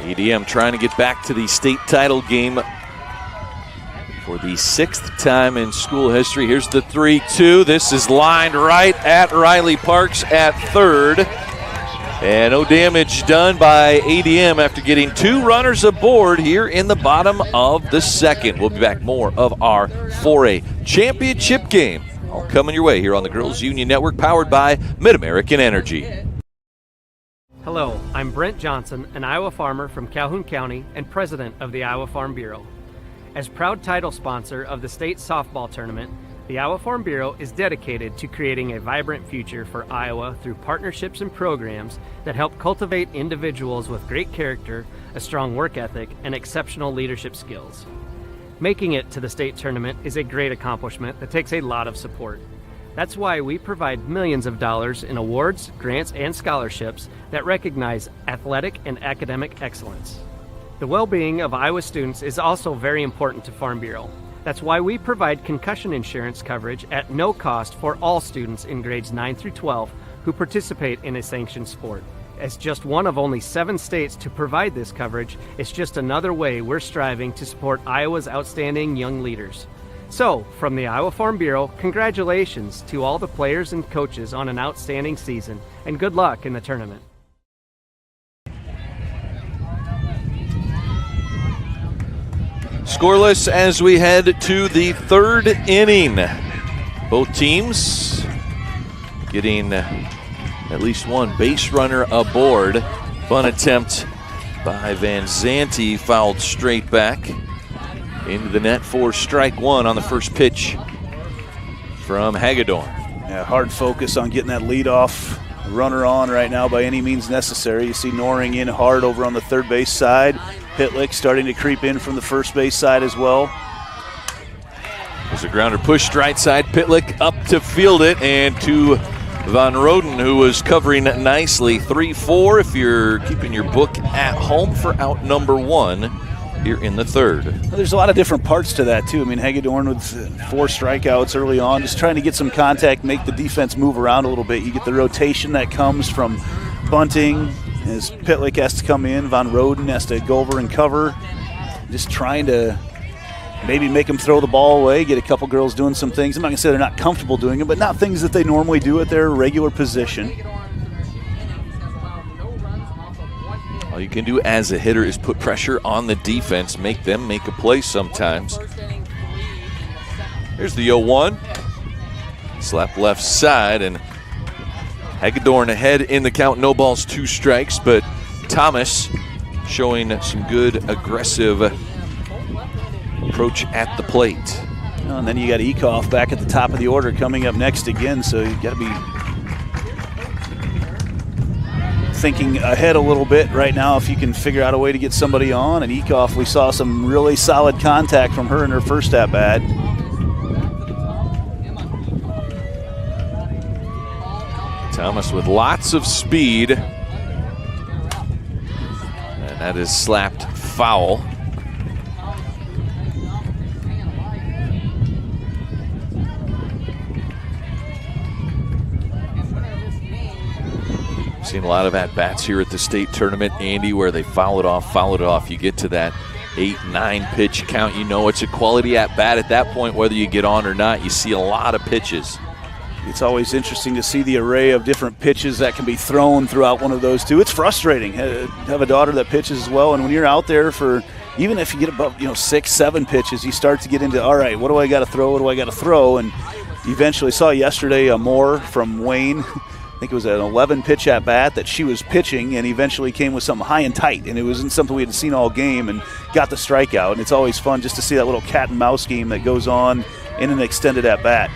ADM trying to get back to the state title game for the 6th time in school history. Here's the 3-2. This is lined right at Riley Parks at third. And no damage done by ADM after getting 2 runners aboard here in the bottom of the 2nd. We'll be back more of our 4A championship game all coming your way here on the Girls Union Network, powered by MidAmerican Energy. Hello, I'm Brent Johnson, an Iowa farmer from Calhoun County and president of the Iowa Farm Bureau. As proud title sponsor of the state softball tournament, the Iowa Farm Bureau is dedicated to creating a vibrant future for Iowa through partnerships and programs that help cultivate individuals with great character, a strong work ethic, and exceptional leadership skills. Making it to the state tournament is a great accomplishment that takes a lot of support. That's why we provide millions of dollars in awards, grants, and scholarships that recognize athletic and academic excellence. The well-being of Iowa students is also very important to Farm Bureau. That's why we provide concussion insurance coverage at no cost for all students in grades 9 through 12 who participate in a sanctioned sport. As just one of only 7 states to provide this coverage, it's just another way we're striving to support Iowa's outstanding young leaders. So, from the Iowa Farm Bureau, congratulations to all the players and coaches on an outstanding season, and good luck in the tournament. Scoreless as we head to the third inning. Both teams getting at least one base runner aboard. Bunt attempt by Van Zanti, fouled straight back into the net for strike one on the first pitch from Hagedorn. Yeah, hard focus on getting that leadoff runner on right now by any means necessary. You see Noring in hard over on the third base side. Pitlick starting to creep in from the first base side as well. There's a grounder pushed right side. Pitlick up to field it, and to Van Roden, who was covering nicely. 3-4 if you're keeping your book at home for out number one here in the third. Well, there's a lot of different parts to that, too. I mean, Hagedorn with 4 strikeouts early on, just trying to get some contact, make the defense move around a little bit. You get the rotation that comes from bunting as Pitlick has to come in. Van Roden has to go over and cover. Just trying to maybe make them throw the ball away, get a couple girls doing some things. I'm not going to say they're not comfortable doing it, but not things that they normally do at their regular position. All you can do as a hitter is put pressure on the defense, make them make a play sometimes. Here's the 0-1. Slap left side, and Hagedorn ahead in the count. No balls, 2 strikes, but Thomas showing some good aggressive approach at the plate. And then you got Ekoff back at the top of the order coming up next again, so you got to be thinking ahead a little bit right now if you can figure out a way to get somebody on. And Ekoff, we saw some really solid contact from her in her first at-bat. Thomas with lots of speed, and that is slapped foul. Seen a lot of at-bats here at the state tournament, Andy, where they foul it off. You get to that 8-9 pitch count. You know it's a quality at-bat at that point, whether you get on or not. You see a lot of pitches. It's always interesting to see the array of different pitches that can be thrown throughout one of those two. It's frustrating. I have a daughter that pitches as well, and when you're out there for, even if you get above 6-7 pitches, you start to get into, all right, what do I got to throw? And eventually saw yesterday a Moore from Wayne. I think it was an 11-pitch at-bat that she was pitching, and eventually came with something high and tight, and it wasn't something we had seen all game, and got the strikeout. And it's always fun just to see that little cat and mouse game that goes on in an extended at-bat.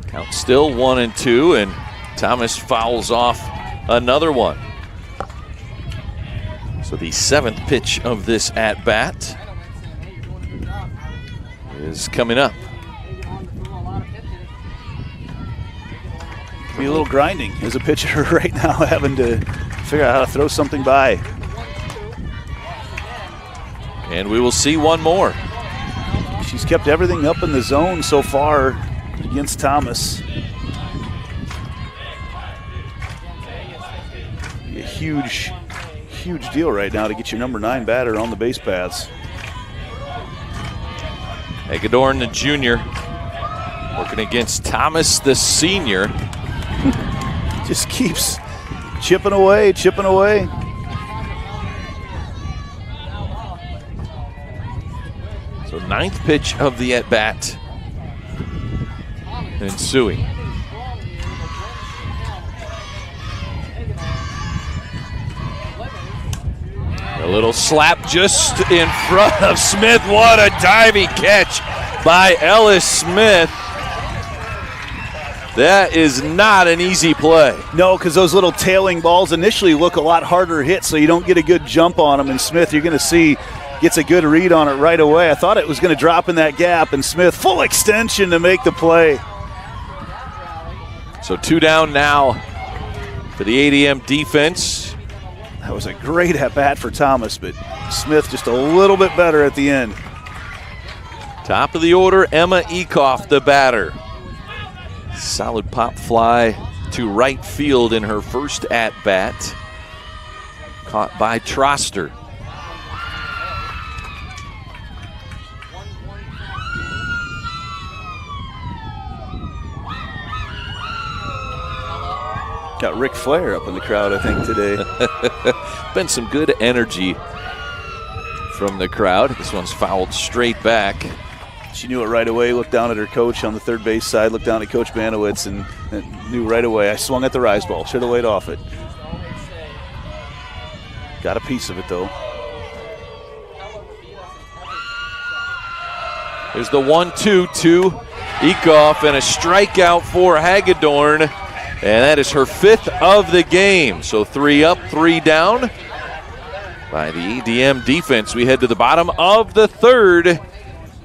Count still 1-2, and Thomas fouls off another one. So the 7th pitch of this at-bat is coming up. Be a little grinding as a pitcher right now, having to figure out how to throw something by. And we will see one more. She's kept everything up in the zone so far against Thomas. A huge deal right now to get your number 9 batter on the base paths. Hagedorn, the junior, working against Thomas, the senior. Just keeps chipping away. So 9th pitch of the at-bat ensuing. A little slap just in front of Smith. What a diving catch by Ellis Smith. That is not an easy play. No, because those little tailing balls initially look a lot harder hit, so you don't get a good jump on them. And Smith, you're going to see, gets a good read on it right away. I thought it was going to drop in that gap, and Smith, full extension to make the play. So 2 down now for the ADM defense. That was a great at-bat for Thomas, but Smith just a little bit better at the end. Top of the order, Emma Ekoff, the batter. Solid pop fly to right field in her first at-bat. Caught by Troster. Got Ric Flair up in the crowd, I think, today. Been some good energy from the crowd. This one's fouled straight back. She knew it right away, looked down at her coach on the third base side, looked down at Coach Banowitz, and knew right away. I swung at the rise ball. Should have laid off it. Got a piece of it, though. There's the 1-2 to Ekoff and a strikeout for Hagedorn. And that is her 5th of the game. So 3 up, 3 down by the ADM defense. We head to the bottom of the 3rd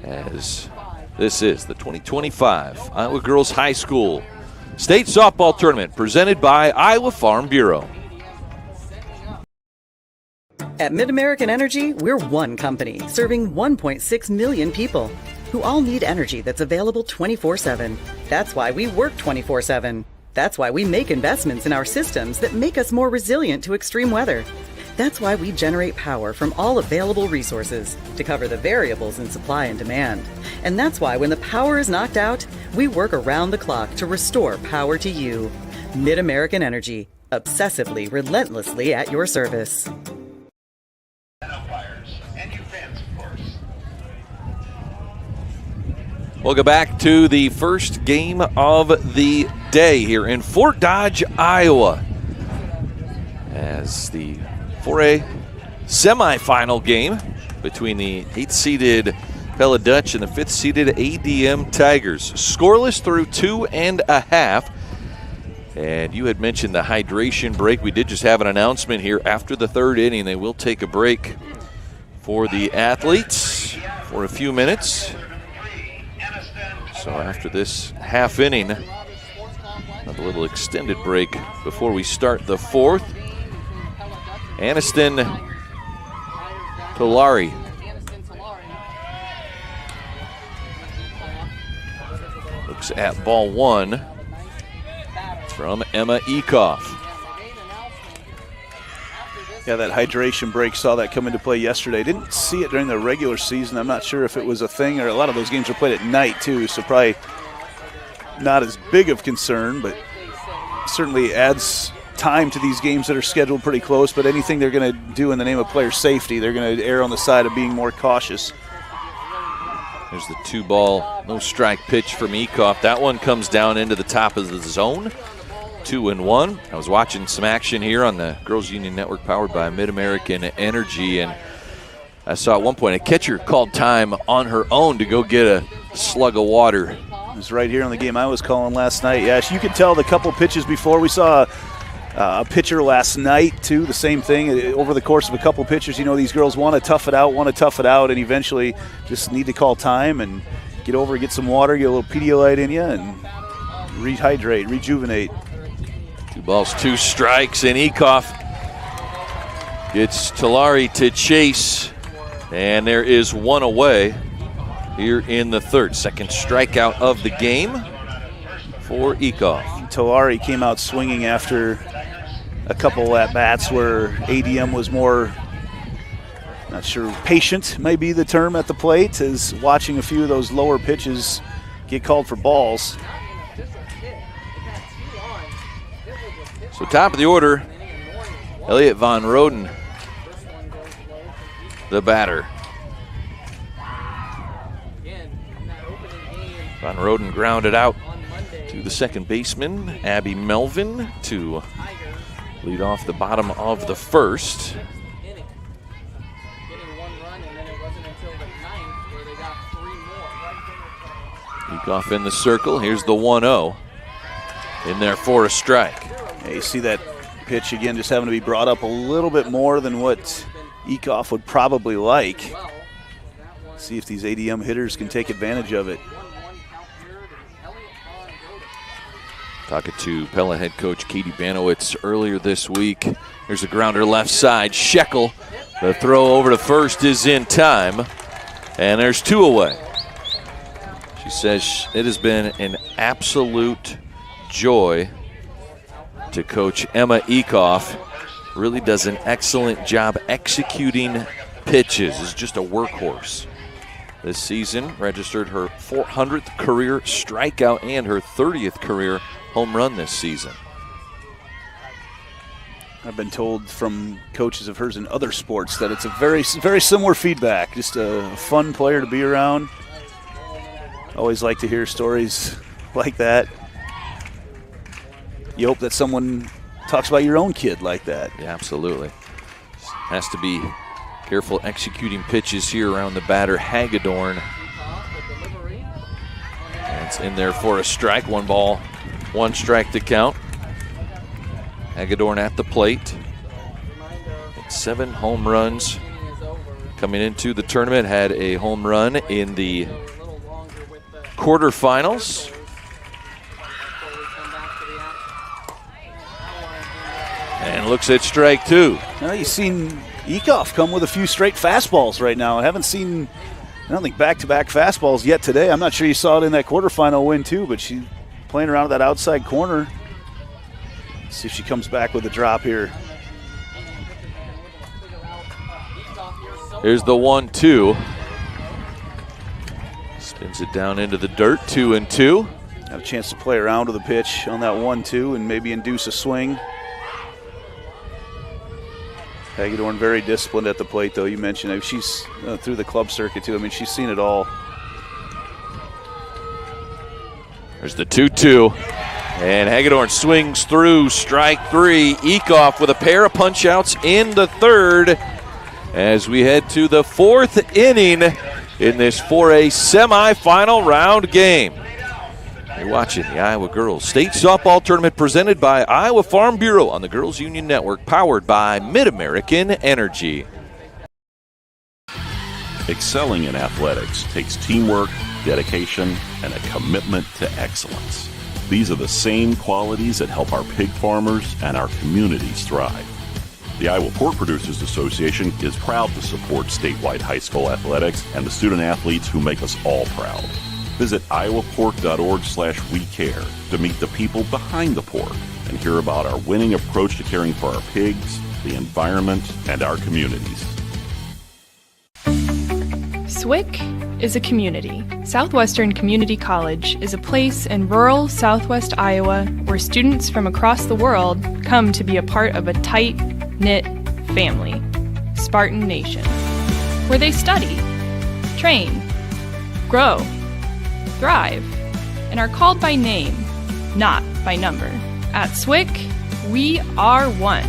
as this is the 2025 Iowa Girls High School State Softball Tournament presented by Iowa Farm Bureau. At MidAmerican Energy, we're one company serving 1.6 million people who all need energy that's available 24/7. That's why we work 24/7. That's why we make investments in our systems that make us more resilient to extreme weather. That's why we generate power from all available resources to cover the variables in supply and demand. And that's why when the power is knocked out, we work around the clock to restore power to you. MidAmerican Energy, obsessively, relentlessly at your service. Welcome back to the first game of the day here in Fort Dodge, Iowa. As the 4A semifinal game between the 8th-seeded Pella Dutch and the 5th-seeded ADM Tigers. Scoreless through 2.5. And you had mentioned the hydration break. We did just have an announcement here after the 3rd inning. They will take a break for the athletes for a few minutes. So after this half inning, a little extended break before we start the 4th. Aniston Tolari. Looks at ball 1 from Emma Ekoff. Yeah, that hydration break, saw that come into play yesterday. Didn't see it during the regular season. I'm not sure if it was a thing, or a lot of those games are played at night too, so probably not as big of concern, but certainly adds time to these games that are scheduled pretty close. But anything they're going to do in the name of player safety, they're going to err on the side of being more cautious. There's the 2-ball, no strike pitch from Ekoff. That one comes down into the top of the zone. 2-1. I was watching some action here on the Girls Union Network powered by MidAmerican Energy, and I saw at one point a catcher called time on her own to go get a slug of water. It was right here on the game I was calling last night. Yeah, you could tell the couple pitches before. We saw a pitcher last night, too, the same thing. Over the course of a couple pitches, you know, these girls want to tough it out, and eventually just need to call time and get over, get some water, get a little Pedialyte in you, and rehydrate, rejuvenate. 2 balls, 2 strikes, and Ekoff gets Tolari to chase, and there is 1 away here in the 3rd. Second strikeout of the game for Ekoff. Tolari came out swinging after a couple at-bats where ADM was more, not sure, patient may be the term at the plate, as watching a few of those lower pitches get called for balls. So top of the order, Elliot Von Roden, the batter. Von Roden grounded out to the second baseman, Abby Melvin, to lead off the bottom of the 1st. Ekoff in the circle. Here's the 1-0. In there for a strike. Yeah, you see that pitch again, just having to be brought up a little bit more than what Ekoff would probably like. See if these ADM hitters can take advantage of it. Talking to Pella head coach Katie Banowitz earlier this week. Here's a grounder left side. Shekel, the throw over to first is in time. And there's 2 away. She says it has been an absolute joy to coach Emma Ekoff. Really does an excellent job executing pitches. Is just a workhorse. This season registered her 400th career strikeout and her 30th career home run this season. I've been told from coaches of hers in other sports that it's a very, very similar feedback. Just a fun player to be around. Always like to hear stories like that. You hope that someone talks about your own kid like that. Yeah, absolutely. Has to be careful executing pitches here around the batter, Hagedorn. And it's in there for a strike. 1 ball, 1 strike to count. Hagedorn at the plate. 7 home runs coming into the tournament. Had a home run in the quarterfinals. And looks at strike 2. Well, you've seen Eekhoff come with a few straight fastballs right now. I haven't seen, I don't think, back-to-back fastballs yet today. I'm not sure you saw it in that quarterfinal win too, but she's playing around that outside corner. See if she comes back with a drop here. Here's the 1-2. Spins it down into the dirt, 2-2. Have a chance to play around with a pitch on that 1-2 and maybe induce a swing. Hagedorn very disciplined at the plate, though. You mentioned she's through the club circuit, too. I mean, she's seen it all. There's the 2-2. And Hagedorn swings through strike 3. Eekhoff with a pair of punch-outs in the third as we head to the 4th inning in this 4A semifinal round game. You're watching the Iowa Girls State Softball Tournament presented by Iowa Farm Bureau on the Girls Union Network, powered by MidAmerican Energy. Excelling in athletics takes teamwork, dedication, and a commitment to excellence. These are the same qualities that help our pig farmers and our communities thrive. The Iowa Pork Producers Association is proud to support statewide high school athletics and the student athletes who make us all proud. Visit iowapork.org/WeCare to meet the people behind the pork and hear about our winning approach to caring for our pigs, the environment, and our communities. SWIC is a community. Southwestern Community College is a place in rural southwest Iowa where students from across the world come to be a part of a tight-knit family, Spartan Nation, where they study, train, grow, thrive, and are called by name, not by number. At SWIC, we are one.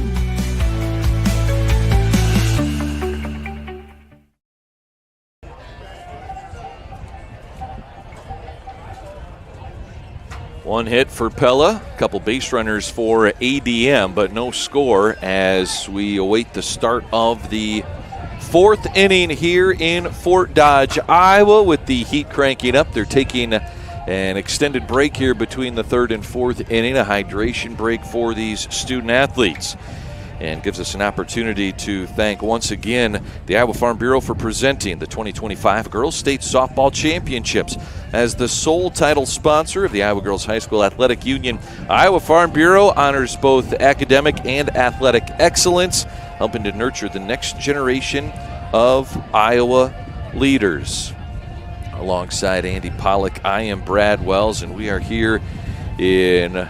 One hit for Pella, a couple base runners for ADM, but no score as we await the start of the 4th inning here in Fort Dodge, Iowa, with the heat cranking up. They're taking an extended break here between the 3rd and 4th inning, a hydration break for these student athletes. And gives us an opportunity to thank once again the Iowa Farm Bureau for presenting the 2025 Girls State Softball Championships. As the sole title sponsor of the Iowa Girls High School Athletic Union, Iowa Farm Bureau honors both academic and athletic excellence, helping to nurture the next generation of Iowa leaders. Alongside Andy Pollock, I am Brad Wells, and we are here in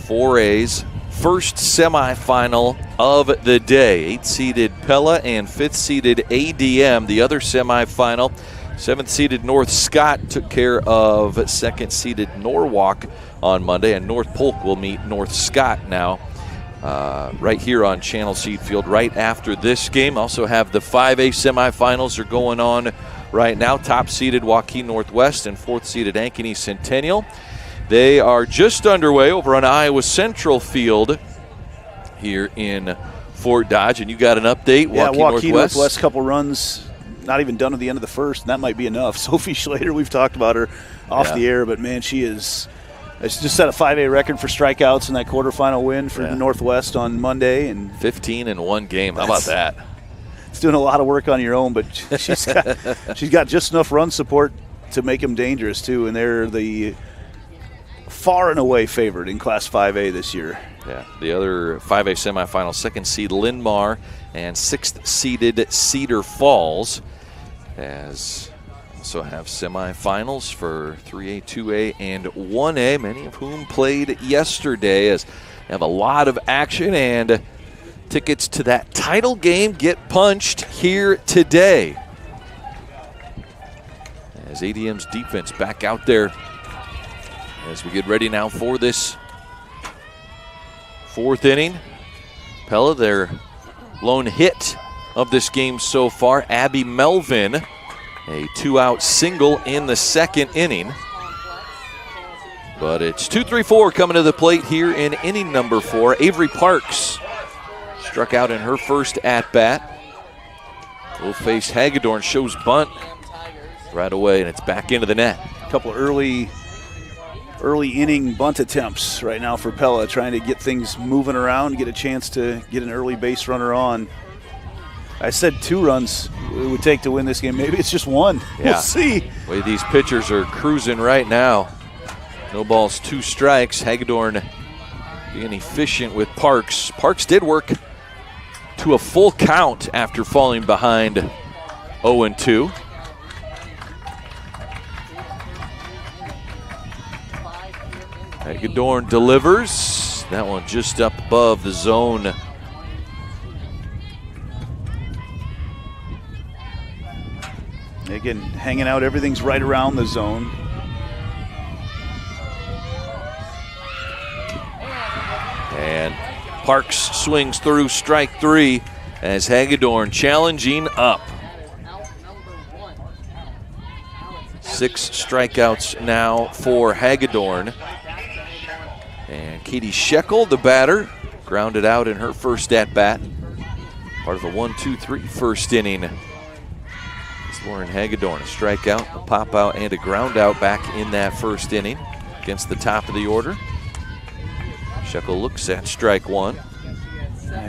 4A's first semifinal of the day. 8th-seeded Pella and 5th-seeded ADM. The other semifinal, 7th-seeded North Scott took care of 2nd-seeded Norwalk on Monday, and North Polk will meet North Scott now right here on Channel Seed Field right after this game. Also have the 5A semifinals are going on right now. Top-seeded Joaquin Northwest and 4th-seeded Ankeny Centennial. They are just underway over on Iowa Central Field here in Fort Dodge, and you got an update. Yeah, Joaquin Northwest, couple runs, not even done at the end of the first, and that might be enough. Sophie Schlater, we've talked about her off the air, but man, she just set a 5A record for strikeouts in that quarterfinal win for Northwest on Monday, and 15 in one game. How about that? It's doing a lot of work on your own, but she's got just enough run support to make them dangerous too, and they're the far and away favored in Class 5A this year. Yeah, the other 5A semifinal, 2nd seed Linn-Mar and 6th-seeded Cedar Falls, as also have semifinals for 3A, 2A, and 1A, many of whom played yesterday, as they have a lot of action, and Tickets to that title game get punched here today. As ADM's defense back out there as we get ready now for this fourth inning. Pella, their lone hit of this game so far, Abby Melvin, a 2-out single in the second inning. But it's 2-3-4 coming to the plate here in inning number 4. Avery Parks struck out in her first at-bat. Will face Hagedorn, shows bunt right away, and it's back into the net. A couple early inning bunt attempts right now for Pella, trying to get things moving around, get a chance to get an early base runner on. I said 2 runs it would take to win this game. Maybe it's just 1. Yeah. We'll see. The way these pitchers are cruising right now. No balls, 2 strikes. Hagedorn being efficient with Parks. Parks did work to a full count after falling behind 0-2. Hagedorn delivers. That one just up above the zone. Again, hanging out, everything's right around the zone. And Parks swings through strike 3 as Hagedorn challenging up. 6 strikeouts now for Hagedorn. And Katie Shekel, the batter, grounded out in her first at-bat. Part of a 1-2-3 first inning. It's Lauren Hagedorn, a strikeout, a pop-out, and a ground-out back in that first inning against the top of the order. Shekel looks at strike 1.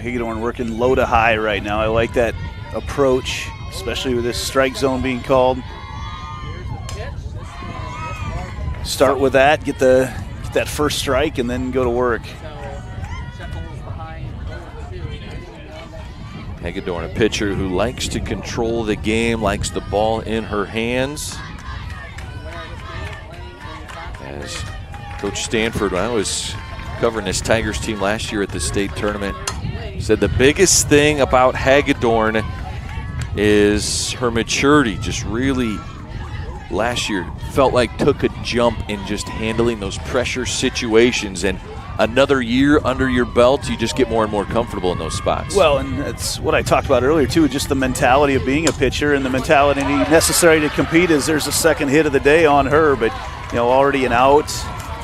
Hagedorn working low to high right now. I like that approach, especially with this strike zone being called. Start with that, get that first strike, and then go to work. Hagedorn, a pitcher who likes to control the game, likes the ball in her hands. As Coach Stanford, when I was covering this Tigers team last year at the state tournament, said the biggest thing about Hagedorn is her maturity. Just really, last year, felt like took a jump in just handling those pressure situations, and another year under your belt, you just get more and more comfortable in those spots. Well, and that's what I talked about earlier too, just the mentality of being a pitcher and the mentality necessary to compete. Is there's a second hit of the day on her, but already an out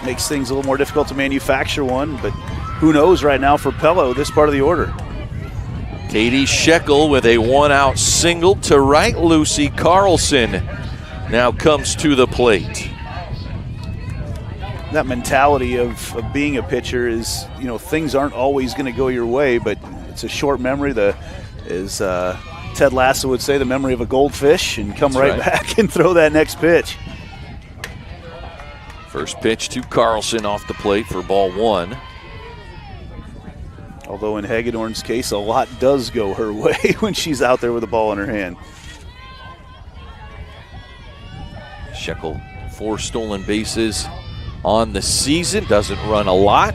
makes things a little more difficult to manufacture one, but who knows right now for Pella, this part of the order. Katie Shekel with a 1-out single to right. Lucy Carlson now comes to the plate. That mentality of being a pitcher is, things aren't always going to go your way, but it's a short memory. As Ted Lasso would say, the memory of a goldfish, and come right back and throw that next pitch. First pitch to Carlson off the plate for ball 1. Although in Hagedorn's case, a lot does go her way when she's out there with the ball in her hand. Shekel, 4 stolen bases on the season, doesn't run a lot.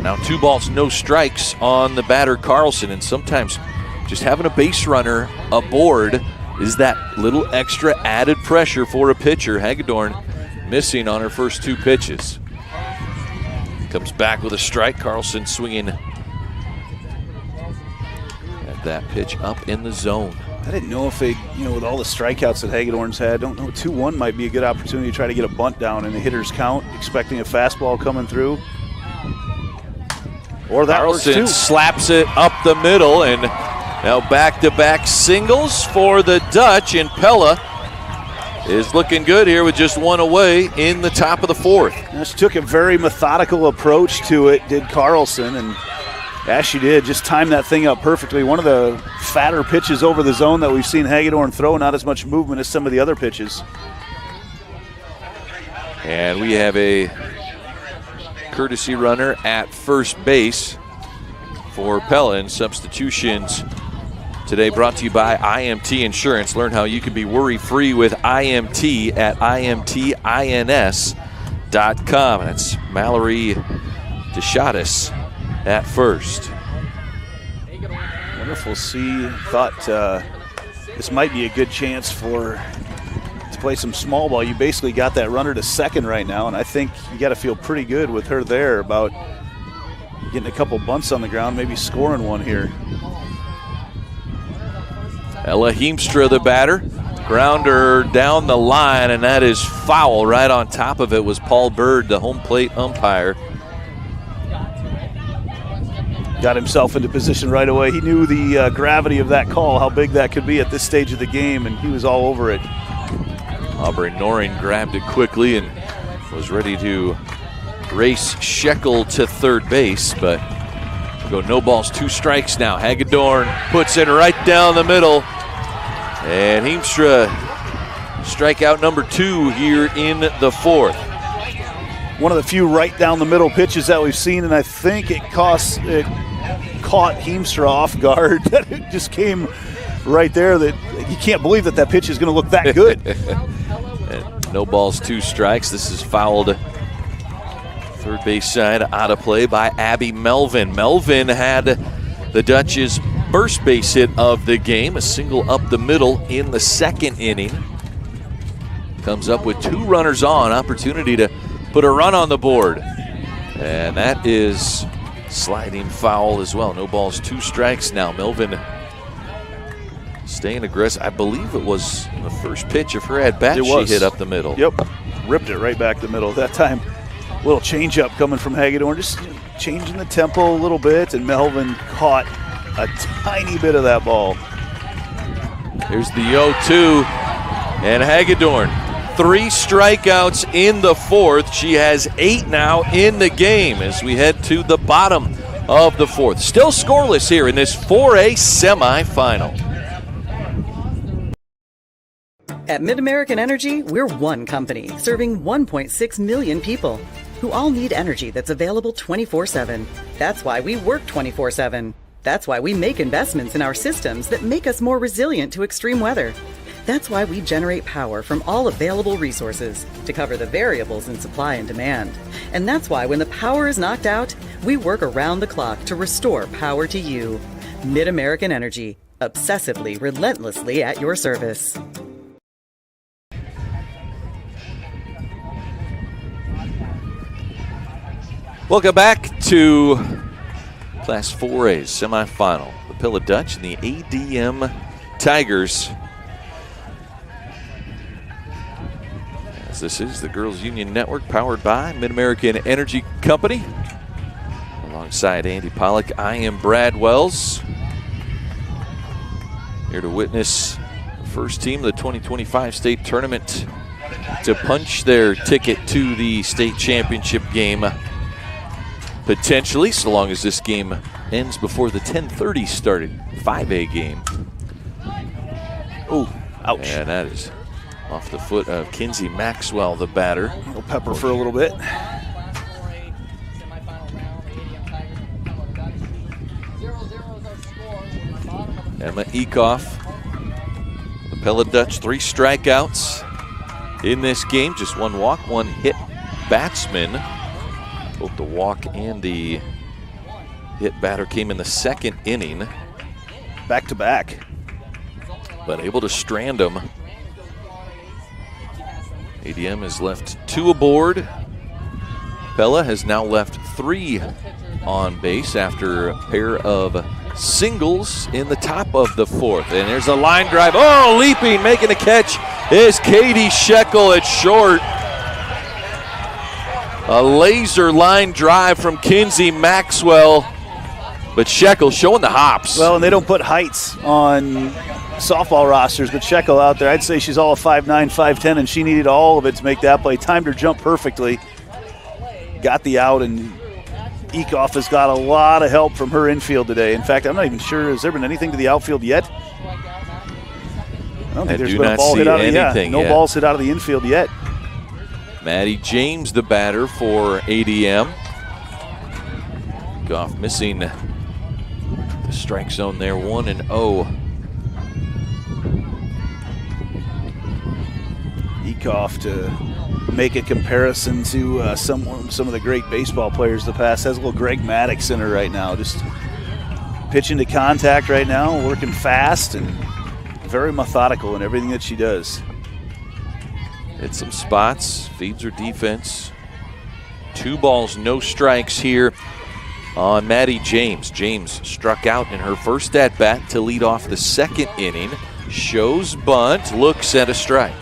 Now 2 balls, no strikes on the batter Carlson, and sometimes just having a base runner aboard is that little extra added pressure for a pitcher. Hagedorn missing on her first 2 pitches. Comes back with a strike. Carlson swinging at that pitch up in the zone. I didn't know if they, with all the strikeouts that Hagedorn's had, don't know, 2-1 might be a good opportunity to try to get a bunt down in the hitter's count, expecting a fastball coming through. Or that Carlson works too. Slaps it up the middle, and now back-to-back singles for the Dutch, and Pella is looking good here with just 1 away in the top of the 4th. She took a very methodical approach to it, did Carlson, and as she did, just timed that thing up perfectly. One of the fatter pitches over the zone that we've seen Hagedorn throw, not as much movement as some of the other pitches. And we have a courtesy runner at first base for Pella, and substitutions today brought to you by IMT Insurance. Learn how you can be worry-free with IMT at imtins.com. That's Mallory DeShatis at first. Wonderful. Thought this might be a good chance to play some small ball. You basically got that runner to second right now, and I think you got to feel pretty good with her there about getting a couple bunts on the ground, maybe scoring one here. Ella Heemstra, the batter. Grounder down the line, and that is foul. Right on top of it was Paul Bird, the home plate umpire. Got himself into position right away. He knew the gravity of that call, how big that could be at this stage of the game, and he was all over it. Aubrey Noring grabbed it quickly and was ready to race Shekel to third base, but we'll go no balls, 2 strikes now. Hagedorn puts it right down the middle. And Heemstra, strikeout number 2 here in the 4th. One of the few right down the middle pitches that we've seen, and I think it caught Heemstra off guard. It just came right there. That you can't believe that pitch is going to look that good. No balls, 2 strikes. This is fouled third base side, out of play by Abby Melvin. Melvin had the Dutch's first base hit of the game, a single up the middle in the 2nd inning. Comes up with 2 runners on, opportunity to put a run on the board. And that is sliding foul as well. No balls, 2 strikes now. Melvin staying aggressive. I believe it was the first pitch of her at bat she hit up the middle. Yep, ripped it right back the middle. That time, a little changeup coming from Hagedorn, just changing the tempo a little bit, and Melvin caught a tiny bit of that ball. Here's the 0-2, and Hagedorn, 3 strikeouts in the 4th. She has 8 now in the game as we head to the bottom of the 4th. Still scoreless here in this 4A semifinal. At MidAmerican Energy, we're one company serving 1.6 million people who all need energy that's available 24/7. That's why we work 24/7. That's why we make investments in our systems that make us more resilient to extreme weather. That's why we generate power from all available resources to cover the variables in supply and demand. And that's why when the power is knocked out, we work around the clock to restore power to you. MidAmerican Energy, obsessively, relentlessly at your service. Welcome back to Class 4A's semifinal. The Pella Dutch and the ADM Tigers. As this is the Girls Union Network powered by MidAmerican Energy Company. Alongside Andy Pollock, I am Brad Wells. Here to witness the first team of the 2025 state tournament to punch their ticket to the state championship game. Potentially, so long as this game ends before the 10:30 started 5A game. Oh, ouch. And that is off the foot of Kinsey Maxwell, the batter. We'll pepper for a little bit. Emma Ekoff, the Pella Dutch, 3 strikeouts in this game. Just 1 walk, 1 hit batsman. Both the walk and the hit batter came in the 2nd inning. Back to back. But able to strand them. ADM has left 2 aboard. Pella has now left 3 on base after a pair of singles in the top of the 4th. And there's a line drive. Oh, leaping, making a catch is Katie Shekel at short. A laser line drive from Kinsey Maxwell, but Shekel showing the hops. Well, and they don't put heights on softball rosters, but Shekel out there, I'd say she's all of 5'9", 5'10", and she needed all of it to make that play. Timed her jump perfectly. Got the out, and Ekoff has got a lot of help from her infield today. In fact, I'm not even sure, has there been anything to the outfield yet? I don't think there's been a ball hit out of no balls hit out of the infield yet. Maddie James, the batter for ADM. Goff missing the strike zone there, 1-0. Ekoff to make a comparison to some of the great baseball players of the past. Has a little Greg Maddux in her right now. Just pitching to contact right now, working fast and very methodical in everything that she does. Hit some spots, feeds her defense. 2 balls, no strikes here on Maddie James. James struck out in her first at-bat to lead off the second inning. Shows bunt, looks at a strike.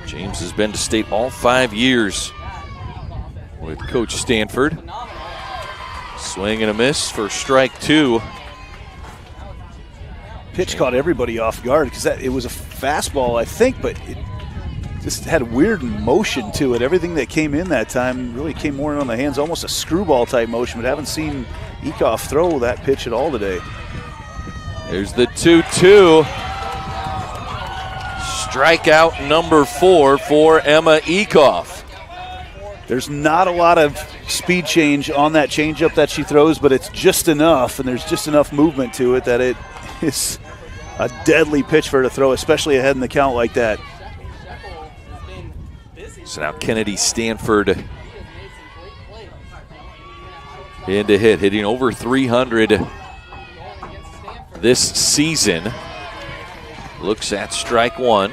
James has been to state all 5 years with Coach Stanford. Swing and a miss for strike 2. Pitch caught everybody off guard because it was a fastball, I think, but it just had weird motion to it. Everything that came in that time really came more in on the hands, almost a screwball type motion, but haven't seen Eekhoff throw that pitch at all today. There's the 2-2. Strikeout number 4 for Emma Eekhoff. There's not a lot of speed change on that changeup that she throws, but it's just enough, and there's just enough movement to it that it is a deadly pitch for her to throw, especially ahead in the count like that. So now Kennedy Stanford in to hit, hitting over 300 this season. Looks at strike 1.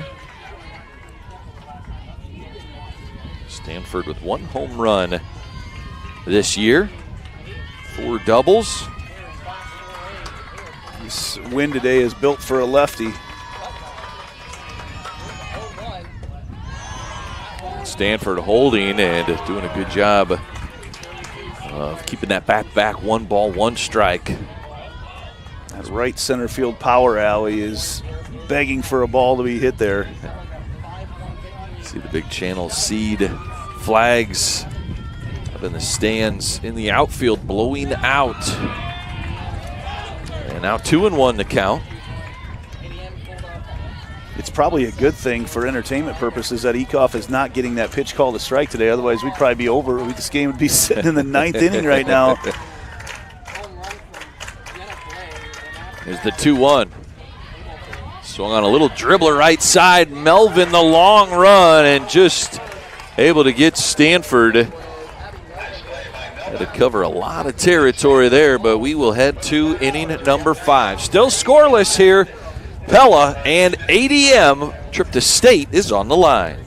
Stanford with 1 home run this year, 4 doubles. This win today is built for a lefty. Stanford holding and doing a good job of keeping that bat back. 1 ball, 1 strike. That right center field power alley is begging for a ball to be hit there. See the big channel seed flags up in the stands in the outfield blowing out. And now 2-1 to count. It's probably a good thing for entertainment purposes that Eekhoff is not getting that pitch called a strike today. Otherwise, we'd probably be over. This game would be sitting in the 9th inning right now. Here's the 2-1. Swung on a little dribbler right side. Melvin the long run and just able to get Stanford. Had to cover a lot of territory there, but we will head to inning number 5. Still scoreless here. Pella and ADM. Trip to state is on the line.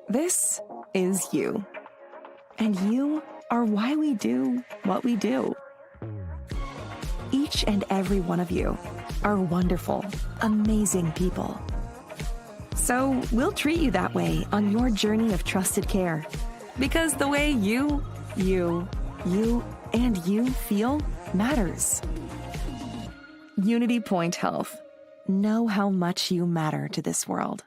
This is you. And you are why we do what we do. Each and every one of you are wonderful, amazing people. So we'll treat you that way on your journey of trusted care. Because the way you, and you feel matters. Unity Point Health. Know how much you matter to this world.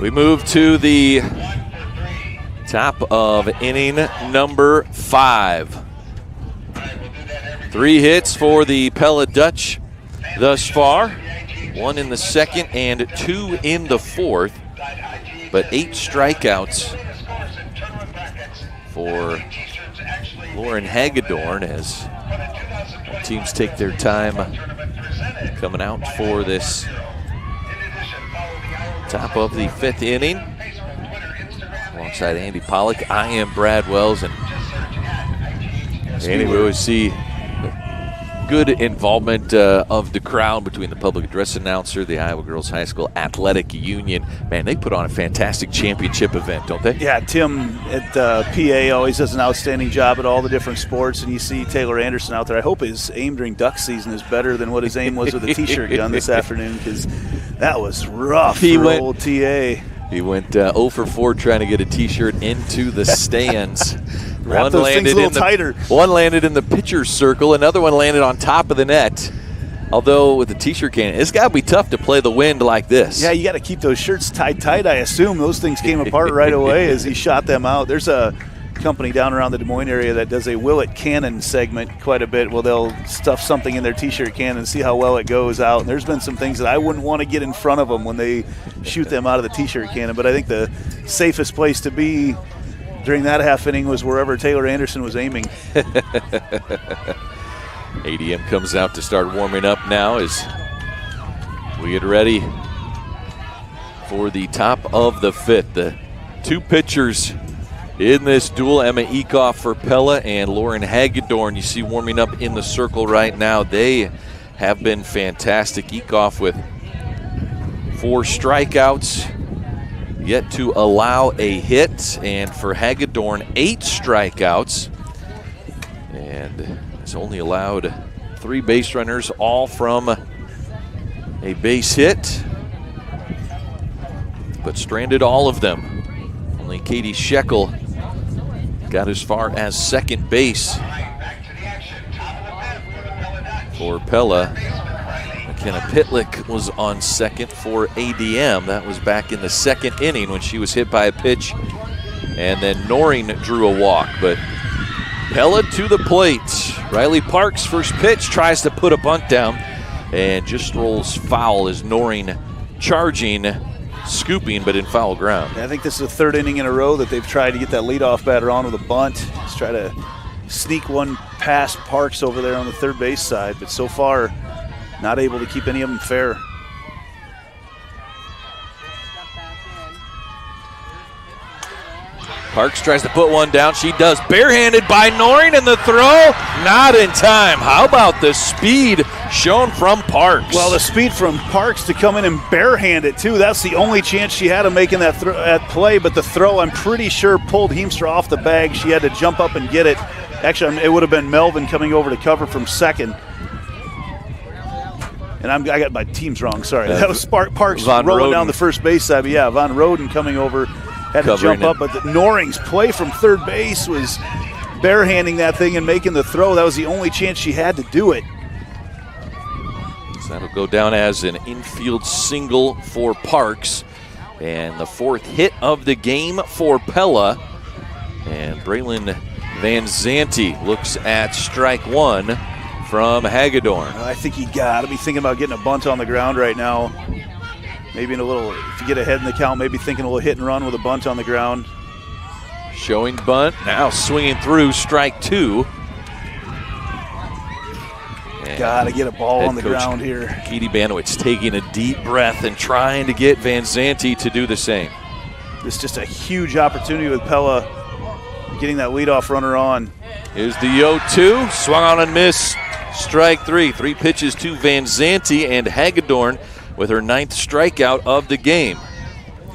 We move to the top of inning number 5. 3 hits for the Pella Dutch thus far. 1 in the second and 2 in the fourth. But 8 strikeouts for Lauren Hagedorn as teams take their time coming out for this top of the 5th inning. Alongside Andy Pollock, I am Brad Wells, and Andy, we always see good involvement of the crowd between the public address announcer, the Iowa Girls High School Athletic Union. Man, they put on a fantastic championship event, don't they? Yeah, Tim at PA always does an outstanding job at all the different sports, and you see Taylor Anderson out there. I hope his aim during duck season is better than what his aim was with a T-shirt gun this afternoon, because that was rough for old TA. He went 0 for 4 trying to get a T-shirt into the stands. Wrap those things a little tighter. One landed in the pitcher's circle. Another one landed on top of the net. Although with the T-shirt can, it's got to be tough to play the wind like this. Yeah, you got to keep those shirts tied tight. I assume those things came apart right away as he shot them out. There's a company down around the Des Moines area that does a will it cannon segment quite a bit. Well, they'll stuff something in their T-shirt can and see how well it goes out. And there's been some things that I wouldn't want to get in front of them when they shoot them out of the T-shirt cannon. But I think the safest place to be during that half inning was wherever Taylor Anderson was aiming. ADM comes out to start warming up now as we get ready for the top of the fifth. The two pitchers in this duel, Emma Ecoff for Pella and Lauren Hagedorn, you see warming up in the circle right now. They have been fantastic. Ecoff with 4 strikeouts, yet to allow a hit, and for Hagedorn 8 strikeouts, and has only allowed 3 base runners, all from a base hit, but stranded all of them. Only Katie Shekel got as far as second base for Pella. McKenna Pitlick was on second for ADM. That was back in the second inning when she was hit by a pitch, and then Noring drew a walk. But Pella to the plate. Riley Parks, first pitch, tries to put a bunt down and just rolls foul as Noring charging, scooping, but in foul ground. I think this is the 3rd inning in a row that they've tried to get that leadoff batter on with a bunt. Just try to sneak one past Parks over there on the third base side, but so far not able to keep any of them fair. Parks tries to put one down. She does. Barehanded by Noring, and the throw not in time. How about the speed shown from Parks? Well, the speed from Parks to come in and barehand it, too. That's the only chance she had of making that play, but the throw, I'm pretty sure, pulled Heemstra off the bag. She had to jump up and get it. Actually, it would have been Melvin coming over to cover from second. And I got my teams wrong, sorry. That was Parks rolling down the first base side. But yeah, Von Roden coming over, had to jump up. But Noring's play from third base was barehanding that thing and making the throw. That was the only chance she had to do it. So that'll go down as an infield single for Parks. And the 4th hit of the game for Pella. And Braylon Van Zanti looks at strike 1 from Hagedorn. I think you got to be thinking about getting a bunt on the ground right now. Maybe in a little, if you get ahead in the count, maybe thinking a little hit and run with a bunt on the ground. Showing bunt, now swinging through strike 2. Got to get a ball on the ground here. Katie Banowitz taking a deep breath and trying to get Van Zanti to do the same. This is just a huge opportunity with Pella getting that leadoff runner on. Here's the 0-2, swung on and missed. Strike 3. 3 pitches to Van Zanti, and Hagedorn with her 9th strikeout of the game.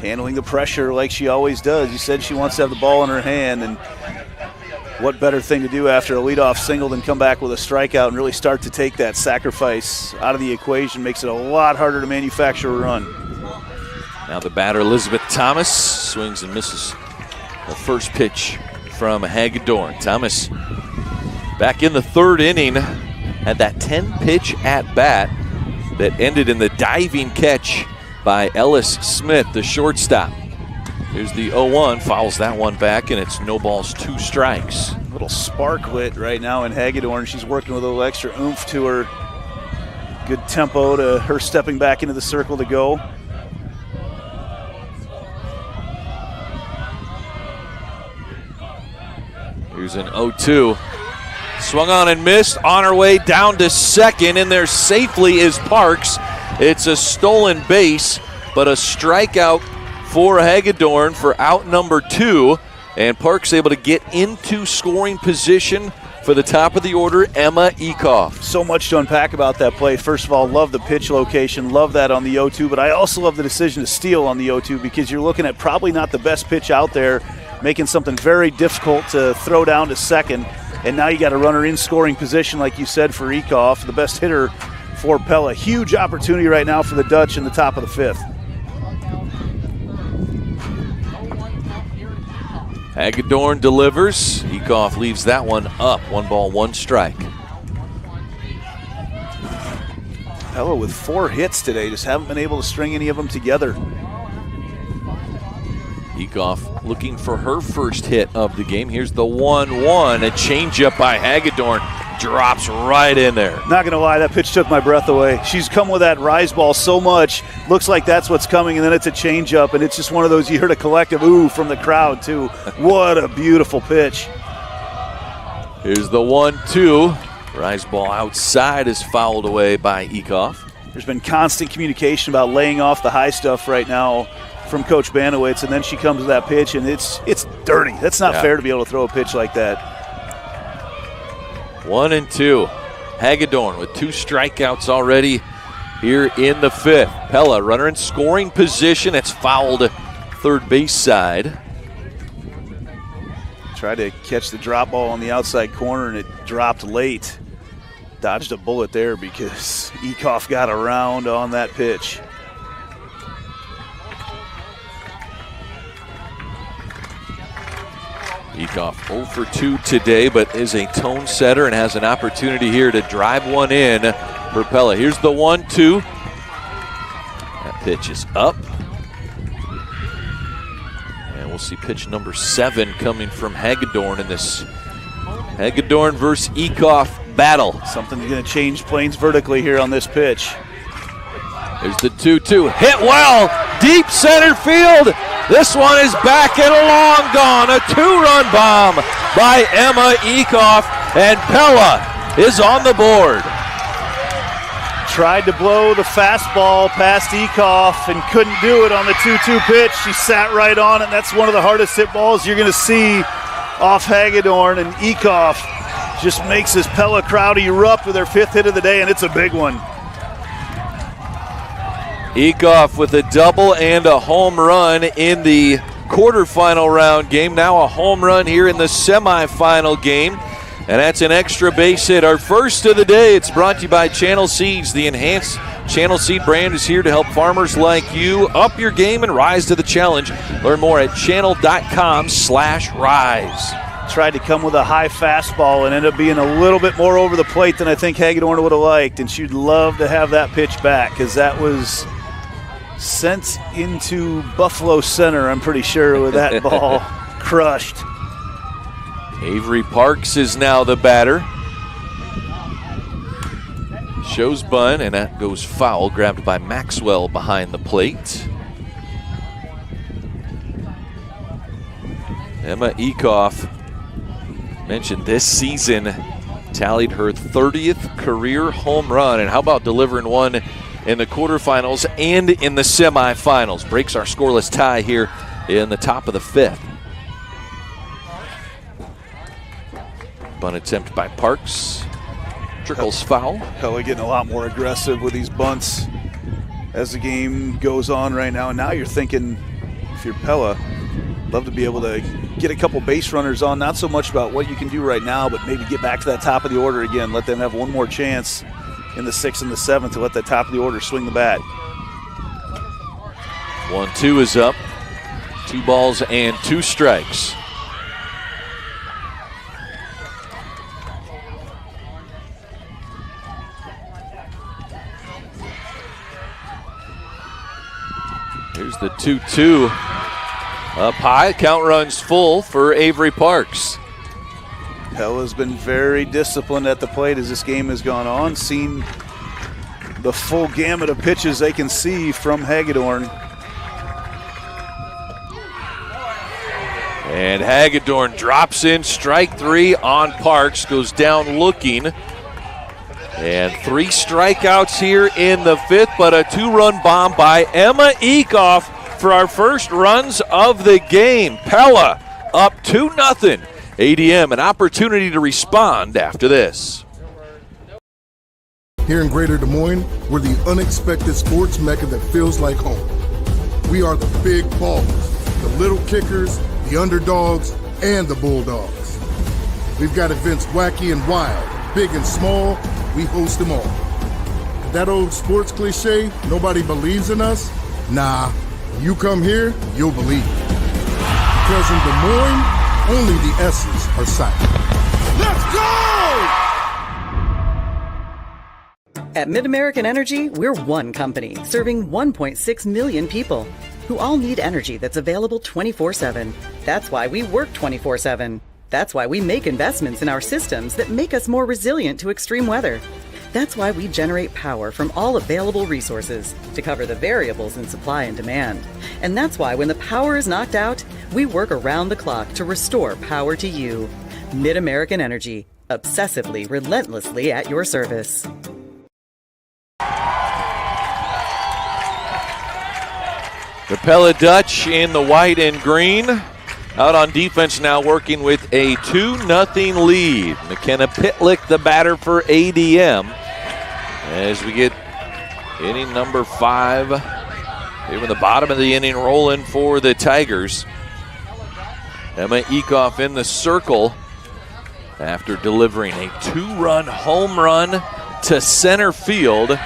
Handling the pressure like she always does. You said she wants to have the ball in her hand, and what better thing to do after a leadoff single than come back with a strikeout and really start to take that sacrifice out of the equation. Makes it a lot harder to manufacture a run. Now the batter, Elizabeth Thomas, swings and misses the first pitch from Hagedorn. Thomas back in the 3rd inning, had that 10-pitch at-bat that ended in the diving catch by Ellis Smith, the shortstop. Here's the 0-1, fouls that one back, and it's no balls, 2 strikes. A little spark lit right now in Hagedorn. She's working with a little extra oomph to her. Good tempo to her stepping back into the circle to go. Here's an 0-2. Swung on and missed. On her way down to second, and there safely is Parks. It's a stolen base, but a strikeout for Hagedorn for out number 2. And Parks able to get into scoring position for the top of the order, Emma Ekoff. So much to unpack about that play. First of all, love the pitch location, love that on the 0-2, but I also love the decision to steal on the 0-2 because you're looking at probably not the best pitch out there, making something very difficult to throw down to second, and now you got a runner in scoring position, like you said, for Ekoff, the best hitter for Pella. Huge opportunity right now for the Dutch in the top of the fifth. Hagedorn delivers. Ekoff leaves that one up. 1 ball, 1 strike. Pella with 4 hits today, just haven't been able to string any of them together. Ekoff looking for her first hit of the game. Here's the 1-1. A changeup by Hagedorn. Drops right in there. Not going to lie, that pitch took my breath away. She's come with that rise ball so much. Looks like that's what's coming, and then it's a changeup, and it's just one of those, you heard a collective ooh from the crowd, too. What a beautiful pitch. Here's the 1-2. Rise ball outside is fouled away by Ekoff. There's been constant communication about laying off the high stuff right now from Coach Banowitz, and then she comes to that pitch, and it's dirty. That's not fair to be able to throw a pitch like that. 1-2. Hagedorn with 2 strikeouts already here in the fifth. Pella, runner in scoring position. It's fouled third base side. Tried to catch the drop ball on the outside corner, and it dropped late. Dodged a bullet there because Ekoff got around on that pitch. Ekoff 0 for 2 today, but is a tone setter and has an opportunity here to drive one in for Pella. Here's the 1-2. That pitch is up. And we'll see pitch number 7 coming from Hagedorn in this Hagedorn versus Ekoff battle. Something's going to change planes vertically here on this pitch. There's the 2-2. Hit well, deep center field. This one is back and long gone. A 2-run bomb by Emma Ekoff, and Pella is on the board. Tried to blow the fastball past Ekoff and couldn't do it on the 2-2 pitch. She sat right on it. That's one of the hardest hit balls you're going to see off Hagedorn, and Ekoff just makes this Pella crowd erupt with her 5th hit of the day, and it's a big one. Ekoff with a double and a home run in the quarterfinal round game. Now a home run here in the semifinal game. And that's an extra base hit. Our first of the day. It's brought to you by Channel Seeds. The enhanced Channel Seed brand is here to help farmers like you up your game and rise to the challenge. Learn more at channel.com/rise. Tried to come with a high fastball and ended up being a little bit more over the plate than I think Hagedorn would have liked. And she'd love to have that pitch back because that was sent into Buffalo Center, I'm pretty sure, with that ball crushed. Avery Parks is now the batter. Shows bunt, and that goes foul, grabbed by Maxwell behind the plate. Emma Ekoff, mentioned this season, tallied her 30th career home run, and how about delivering one in the quarterfinals and in the semifinals? Breaks our scoreless tie here in the top of the fifth. Bunt attempt by Parks. Trickles foul. Pella getting a lot more aggressive with these bunts as the game goes on right now. And now you're thinking, if you're Pella, love to be able to get a couple base runners on. Not so much about what you can do right now, but maybe get back to that top of the order again. Let them have one more chance in the 6th and the 7th to let that top of the order swing the bat. 1-2 is up. 2 balls and 2 strikes. Here's the 2-2. Up high, count runs full for Avery Parks. Pella's been very disciplined at the plate as this game has gone on, seen the full gamut of pitches they can see from Hagedorn. And Hagedorn drops in, strike 3 on Parks, goes down looking. And 3 strikeouts here in the 5th, but a 2-run bomb by Emma Ekoff for our first runs of the game. Pella up 2-0 ADM an opportunity to respond after this. Here in Greater Des Moines, we're the unexpected sports mecca that feels like home. We are the big ballers, the little kickers, the underdogs, and the bulldogs. We've got events wacky and wild, big and small, we host them all. That old sports cliche, nobody believes in us? Nah, when you come here, you'll believe. Because in Des Moines, only the S's are silent. Let's go! At MidAmerican Energy, we're one company serving 1.6 million people who all need energy that's available 24/7. That's why we work 24/7. That's why we make investments in our systems that make us more resilient to extreme weather. That's why we generate power from all available resources to cover the variables in supply and demand. And that's why when the power is knocked out, we work around the clock to restore power to you. MidAmerican Energy, obsessively, relentlessly at your service. The Pella Dutch in the white and green. Out on defense now, working with a 2-0 lead. McKenna Pitlick, the batter for ADM. As we get inning number 5. Here in the bottom of the inning, rolling for the Tigers. Emma Ekoff in the circle after delivering a 2-run home run to center field.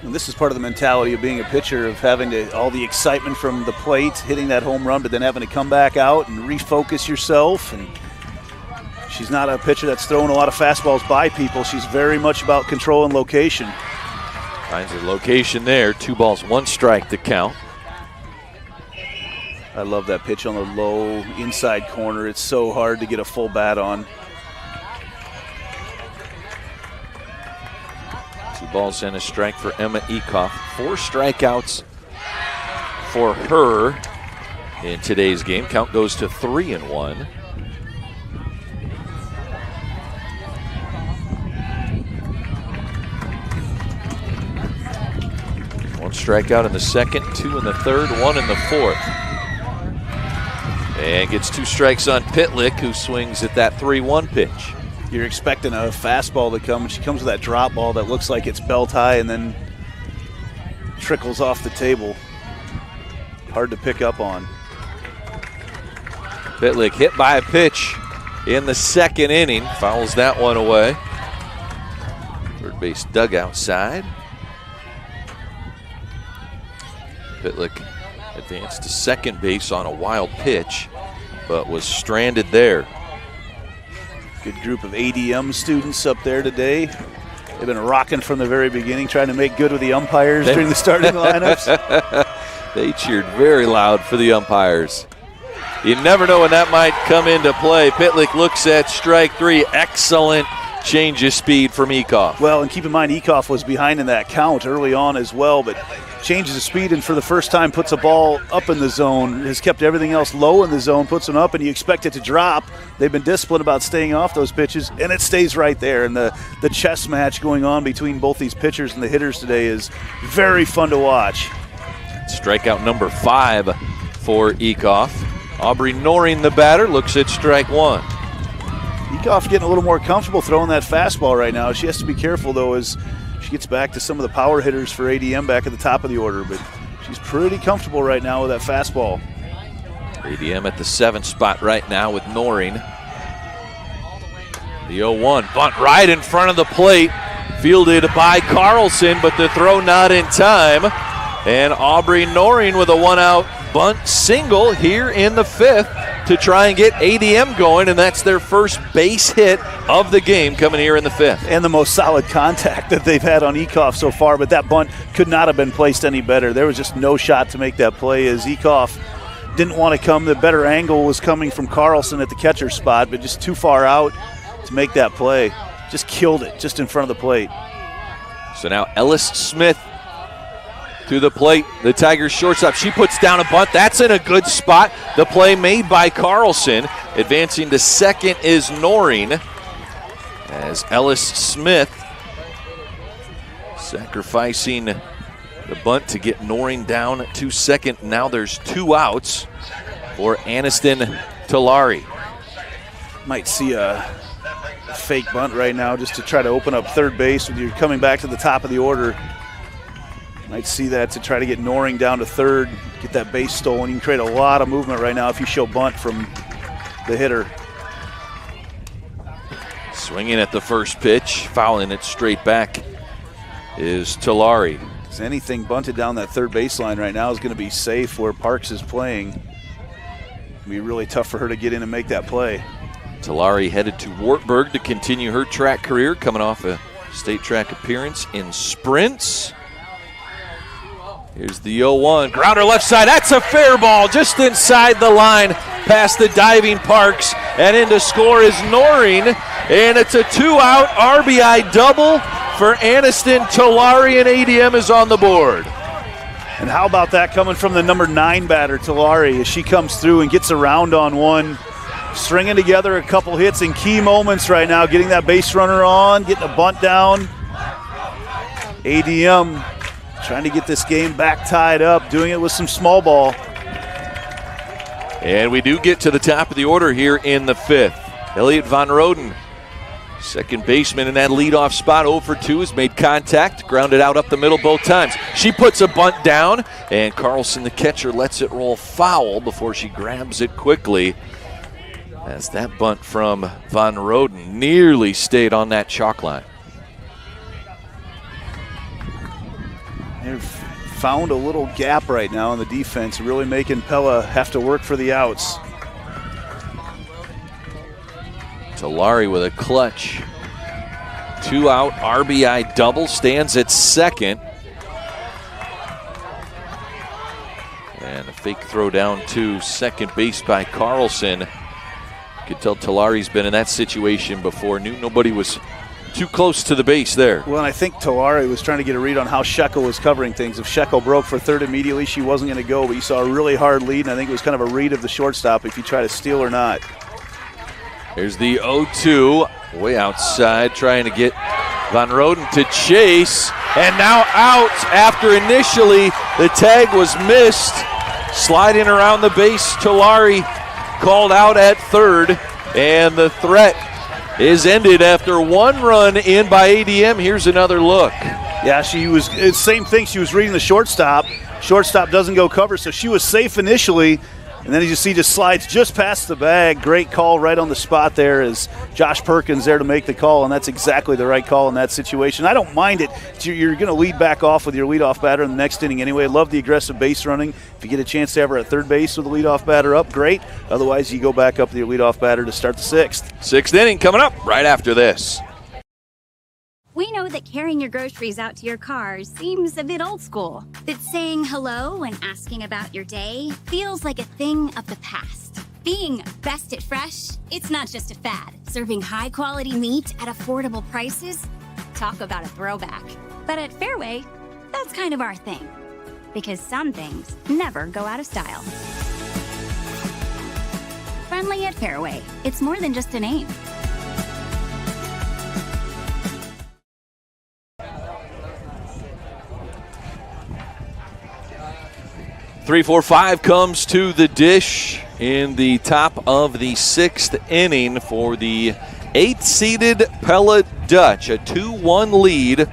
And this is part of the mentality of being a pitcher, of having all the excitement from the plate, hitting that home run, but then having to come back out and refocus yourself. And she's not a pitcher that's throwing a lot of fastballs by people. She's very much about control and location. Finds her location there. 2 balls, 1 strike to count. I love that pitch on the low inside corner. It's so hard to get a full bat on. 2 balls and a strike for Emma Ekoff. 4 strikeouts for her in today's game. Count goes to 3-1. One strikeout in the second, 2 in the third, 1 in the fourth. And gets 2 strikes on Pitlick, who swings at that 3-1 pitch. You're expecting a fastball to come, and she comes with that drop ball that looks like it's belt high and then trickles off the table. Hard to pick up on. Pitlick hit by a pitch in the second inning, fouls that one away. Third base dugout side. Pitlick advanced to second base on a wild pitch, but was stranded there. Good group of ADM students up there today. They've been rocking from the very beginning, trying to make good with the umpires during the starting lineups. They cheered very loud for the umpires. You never know when that might come into play. Pitlick looks at strike 3. Excellent change of speed from Ekoff. Well, and keep in mind, Ekoff was behind in that count early on as well, but changes of speed and for the first time puts a ball up in the zone, has kept everything else low in the zone, puts them up, and you expect it to drop. They've been disciplined about staying off those pitches, and it stays right there. And the chess match going on between both these pitchers and the hitters today is very fun to watch. Strikeout number 5 for Ekoff. Aubrey Noring, the batter, looks at strike 1. Ekoff getting a little more comfortable throwing that fastball right now. She has to be careful, though, as she gets back to some of the power hitters for ADM back at the top of the order. But she's pretty comfortable right now with that fastball. ADM at the 7th spot right now with Noring. The 0-1, bunt right in front of the plate. Fielded by Carlson, but the throw not in time. And Aubrey Noring with a 1-out bunt single here in the 5th to try and get ADM going, and that's their first base hit of the game coming here in the 5th. And the most solid contact that they've had on Ekoff so far, but that bunt could not have been placed any better. There was just no shot to make that play as Ekoff didn't want to come. The better angle was coming from Carlson at the catcher spot, but just too far out to make that play. Just killed it just in front of the plate. So now Ellis Smith to the plate, the Tigers shortstop. She puts down a bunt. That's in a good spot. The play made by Carlson. Advancing to second is Noring, as Ellis Smith sacrificing The bunt to get Noring down to second. Now there's 2 outs for Aniston Talari. Might see a fake bunt right now just to try to open up third base when you're coming back to the top of the order. Might see that to try to get Noring down to third, get that base stolen. You can create a lot of movement right now if you show bunt from the hitter. Swinging at the first pitch, fouling it straight back is Talari. Anything bunted down that third baseline right now is going to be safe where Parks is playing. It'll be really tough for her to get in and make that play. Talari headed to Wartburg to continue her track career, coming off a state track appearance in sprints. Here's the 0-1. Grounder left side. That's a fair ball just inside the line past the diving Parks. And in to score is Noring. And it's a 2-out RBI double for Aniston Talari, and ADM is on the board. And how about that coming from the number 9 batter, Talari, as she comes through and gets around on one. Stringing together a couple hits in key moments right now, getting that base runner on, getting a bunt down. ADM trying to get this game back tied up, doing it with some small ball. And we do get to the top of the order here in the 5th. Elliot Van Roden, second baseman in that leadoff spot, 0 for 2, has made contact, grounded out up the middle both times. She puts a bunt down, and Carlson, the catcher, lets it roll foul before she grabs it quickly. As that bunt from Van Roden nearly stayed on that chalk line. They've found a little gap right now in the defense, really making Pella have to work for the outs. Talari with a clutch 2-out RBI double, stands at second. And a fake throw down to second base by Carlson. You could tell Talari's been in that situation before. Knew nobody was too close to the base there. Well, and I think Talari was trying to get a read on how Shekel was covering things. If Shekel broke for third immediately, she wasn't going to go, but you saw a really hard lead, and I think it was kind of a read of the shortstop if you try to steal or not. Here's the 0-2, way outside, trying to get Van Roden to chase, and now out after initially the tag was missed. Sliding around the base, Talari called out at third, and the threat is ended after 1 run in by ADM. Here's another look. Yeah, she was, same thing, she was reading the shortstop. Shortstop doesn't go cover, so she was safe initially. And then you see just slides just past the bag. Great call right on the spot there as Josh Perkins there to make the call, and that's exactly the right call in that situation. I don't mind it. You're going to lead back off with your leadoff batter in the next inning anyway. Love the aggressive base running. If you get a chance to have her at third base with the leadoff batter up, great. Otherwise, you go back up with your leadoff batter to start the 6th. 6th inning coming up right after this. We know that carrying your groceries out to your car seems a bit old school. That saying hello and asking about your day feels like a thing of the past. Being best at fresh, it's not just a fad. Serving high-quality meat at affordable prices? Talk about a throwback. But at Fairway, that's kind of our thing. Because some things never go out of style. Friendly at Fairway, it's more than just a name. 3-4-5 comes to the dish in the top of the 6th inning for the 8th-seeded Pella Dutch. A 2-1 lead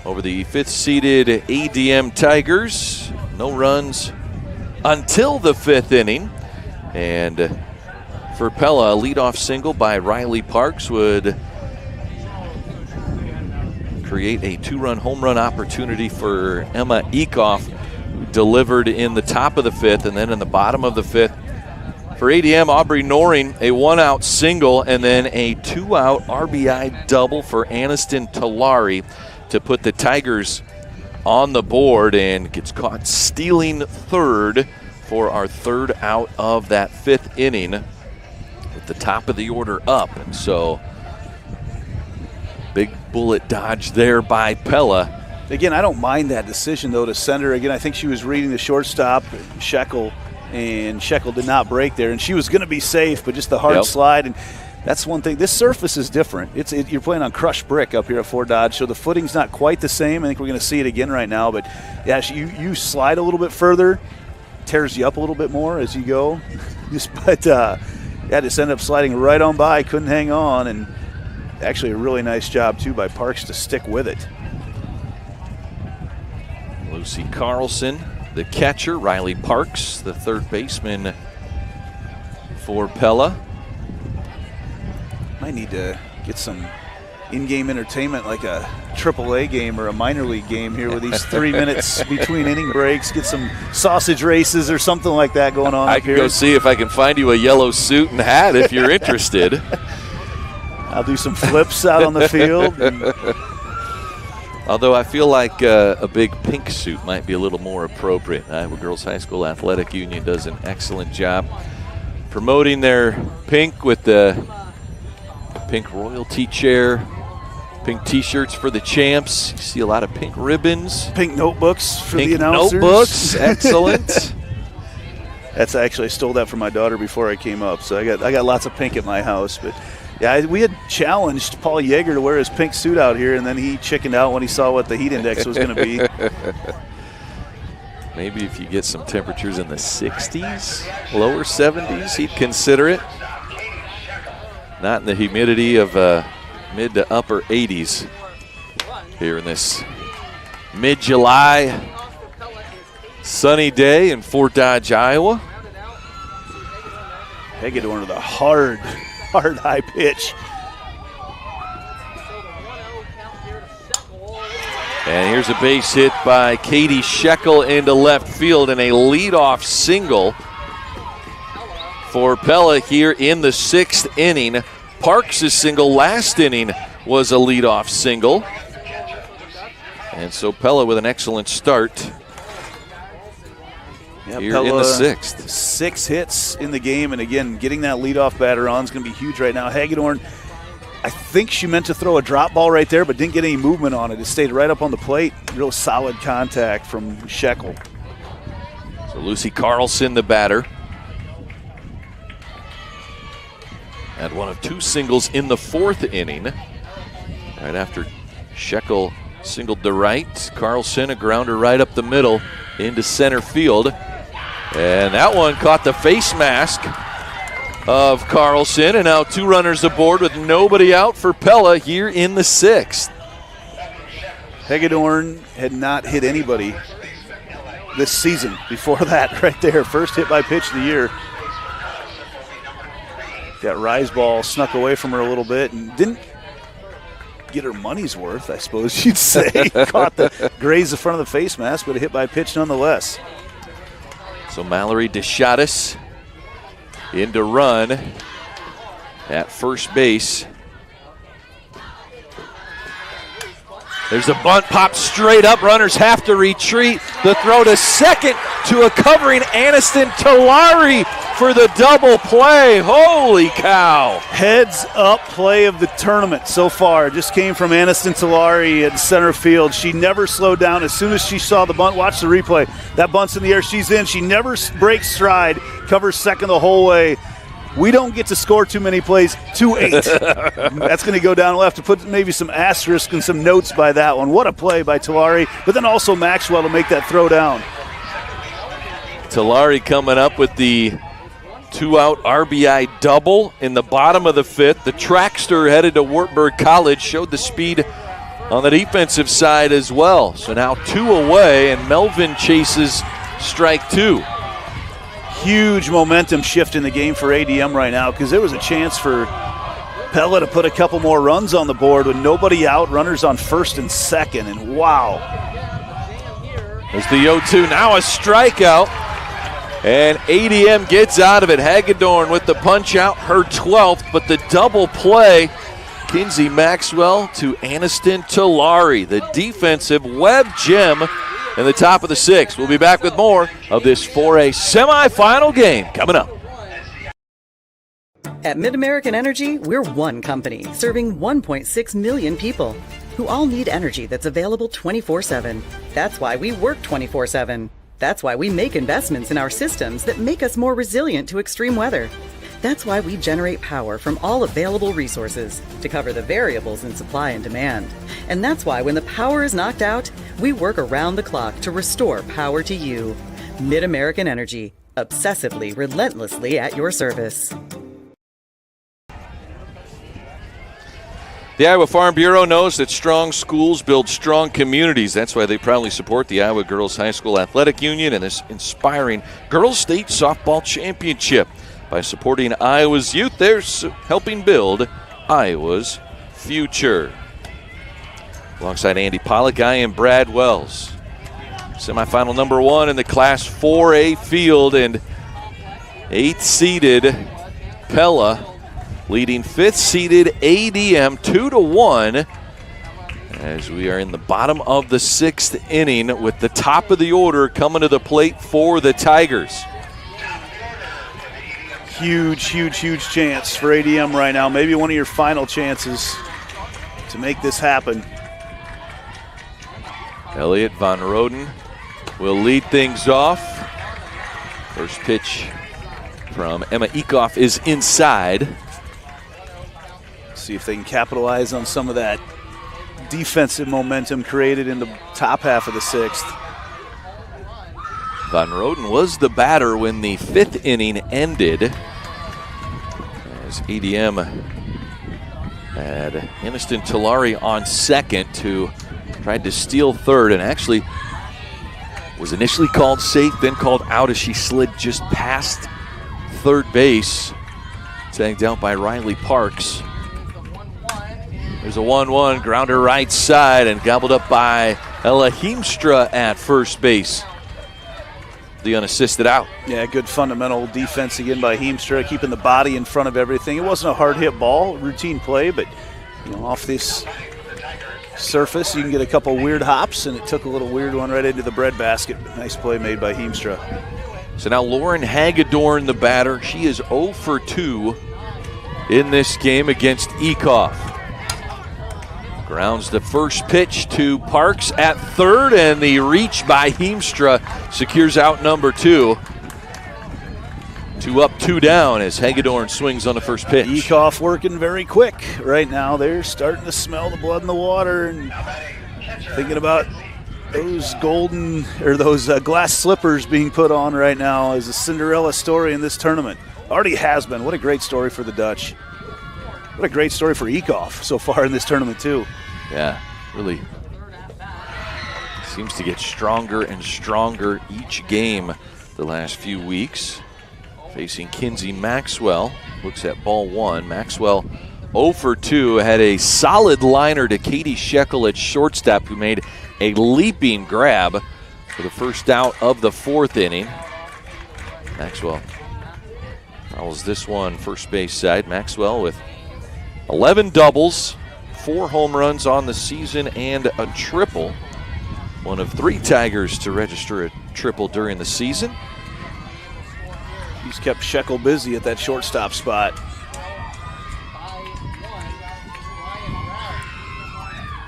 over the 5th-seeded ADM Tigers. No runs until the 5th inning. And for Pella, a leadoff single by Riley Parks would create a 2-run home run opportunity for Emma Eekhoff, delivered in the top of the 5th, and then in the bottom of the 5th for ADM, Aubrey Noring, a 1-out single, and then a 2-out RBI double for Aniston Talari to put the Tigers on the board, and gets caught stealing third for our 3rd out of that 5th inning with the top of the order up. And so big bullet dodge there by Pella. Again, I don't mind that decision, though, to send her. Again, I think she was reading the shortstop, Shekel, and Shekel did not break there. And she was going to be safe, but just the hard slide. And That's one thing. This surface is different. You're playing on crushed brick up here at Fort Dodge, so the footing's not quite the same. I think we're going to see it again right now. But, yeah, you slide a little bit further, tears you up a little bit more as you go. But, just ended up sliding right on by, couldn't hang on, and actually a really nice job, too, by Parks to stick with it. Lucy Carlson, the catcher. Riley Parks, the third baseman for Pella. Might need to get some in-game entertainment like a AAA game or a minor league game here with these 3 minutes between inning breaks. Get some sausage races or something like that going on. I can go see if I can find you a yellow suit and hat if you're interested. I'll do some flips out on the field. Although I feel like a big pink suit might be a little more appropriate. Iowa Girls High School Athletic Union does an excellent job promoting their pink with the pink royalty chair, pink T-shirts for the champs. You see a lot of pink ribbons. Pink notebooks for pink the announcers. Notebooks, excellent. That's actually, I stole that from my daughter before I came up, so I got lots of pink at my house. But yeah, we had challenged Paul Yeager to wear his pink suit out here, and then he chickened out when he saw what the heat index was going to be. Maybe if you get some temperatures in the 60s, lower 70s, he'd consider it. Not in the humidity of mid to upper 80s here in this mid-July sunny day in Fort Dodge, Iowa. They get into the hard high pitch. And here's a base hit by Katie Shekel into left field and a leadoff single for Pella here in the 6th inning. Parks' single last inning was a leadoff single. And so Pella with an excellent start here Pella, in the 6th. 6 hits in the game, and again, getting that leadoff batter on is going to be huge right now. Hagedorn, I think she meant to throw a drop ball right there, but didn't get any movement on it. It stayed right up on the plate. Real solid contact from Shekel. So Lucy Carlson, the batter. Had one of 2 singles in the 4th inning. Right after Shekel singled to right, Carlson a grounder right up the middle into center field. And that one caught the face mask of Carlson, and now 2 runners aboard with nobody out for Pella here in the 6th. Hagedorn had not hit anybody this season before that right there. First hit by pitch of the year. That rise ball snuck away from her a little bit and didn't get her money's worth, I suppose you'd say. Caught grazed the front of the face mask, but a hit by pitch nonetheless. So Mallory DeShatis in to run at first base. There's a bunt, popped straight up. Runners have to retreat. The throw to second to a covering Aniston Talari for the double play. Holy cow. Heads up play of the tournament so far. Just came from Aniston Talari at center field. She never slowed down. As soon as she saw the bunt, watch the replay. That bunt's in the air. She's in. She never breaks stride. Covers second the whole way. We don't get to score too many plays. 2-8. That's going to go down. We'll have to put maybe some asterisks and some notes by that one. What a play by Talari, but then also Maxwell to make that throw down. Talari coming up with the 2-out RBI double in the bottom of the 5th. The trackster headed to Wartburg College showed the speed on the defensive side as well. So now 2 away, and Melvin chases strike 2. Huge momentum shift in the game for ADM right now, because there was a chance for Pella to put a couple more runs on the board with nobody out, runners on first and second, and wow. There's the 0-2, now a strikeout, and ADM gets out of it. Hagedorn with the punch out, her 12th, but the double play, Kinsey Maxwell to Aniston Talari, the defensive web gem in the top of the 6th. We'll be back with more of this 4A semifinal game coming up. At MidAmerican Energy, we're one company serving 1.6 million people who all need energy that's available 24/7. That's why we work 24/7. That's why we make investments in our systems that make us more resilient to extreme weather. That's why we generate power from all available resources to cover the variables in supply and demand. And that's why when the power is knocked out, we work around the clock to restore power to you. MidAmerican Energy, obsessively, relentlessly at your service. The Iowa Farm Bureau knows that strong schools build strong communities. That's why they proudly support the Iowa Girls High School Athletic Union and this inspiring Girls State Softball Championship. By supporting Iowa's youth, they're helping build Iowa's future. Alongside Andy Pollock, I am Brad Wells. Semifinal number 1 in the Class 4A field, and 8th-seeded Pella leading 5th-seeded ADM 2-1 as we are in the bottom of the 6th inning with the top of the order coming to the plate for the Tigers. Huge chance for ADM right now. Maybe one of your final chances to make this happen. Elliot Von Roden will lead things off. First pitch from Emma Ekoff is inside. See if they can capitalize on some of that defensive momentum created in the top half of the 6th. Von Roden was the batter when the 5th inning ended, as ADM had Aniston Talari on second, who tried to steal third and actually was initially called safe, then called out as she slid just past third base, tagged out by Riley Parks. There's a 1-1, grounder right side and gobbled up by Ella Heemstra at first base. The unassisted out. Yeah, good fundamental defense again by Heemstra, keeping the body in front of everything. It wasn't a hard hit ball, routine play, but off this surface you can get a couple weird hops, and it took a little weird one right into the breadbasket. Nice play made by Heemstra. So now Lauren Hagedorn, the batter. She is 0 for 2 in this game against Ekoff. Grounds the first pitch to Parks at third, and the reach by Heemstra secures out number 2. 2 up, 2 down as Hagedorn swings on the first pitch. Ekoff working very quick right now. They're starting to smell the blood in the water and thinking about those glass slippers being put on right now as a Cinderella story in this tournament. Already has been. What a great story for the Dutch. What a great story for Ekoff so far in this tournament too. Yeah, really seems to get stronger and stronger each game the last few weeks. Facing Kinsey Maxwell, looks at ball 1. Maxwell 0 for 2, had a solid liner to Katie Shekel at shortstop, who made a leaping grab for the first out of the 4th inning. Maxwell fouls this one first base side. Maxwell with 11 doubles, 4 home runs on the season, and a triple. One of 3 Tigers to register a triple during the season. He's kept Shekel busy at that shortstop spot.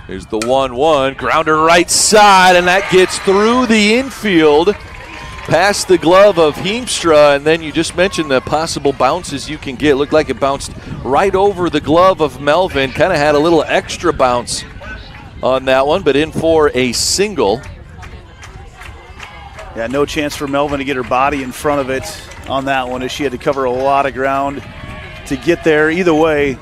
Here's the 1-1, grounder right side, and that gets through the infield, past the glove of Heemstra, and then you just mentioned the possible bounces you can get. Looked like it bounced right over the glove of Melvin, kind of had a little extra bounce on that one, but in for a single. Yeah, no chance for Melvin to get her body in front of it on that one, as she had to cover a lot of ground to get there. Either way,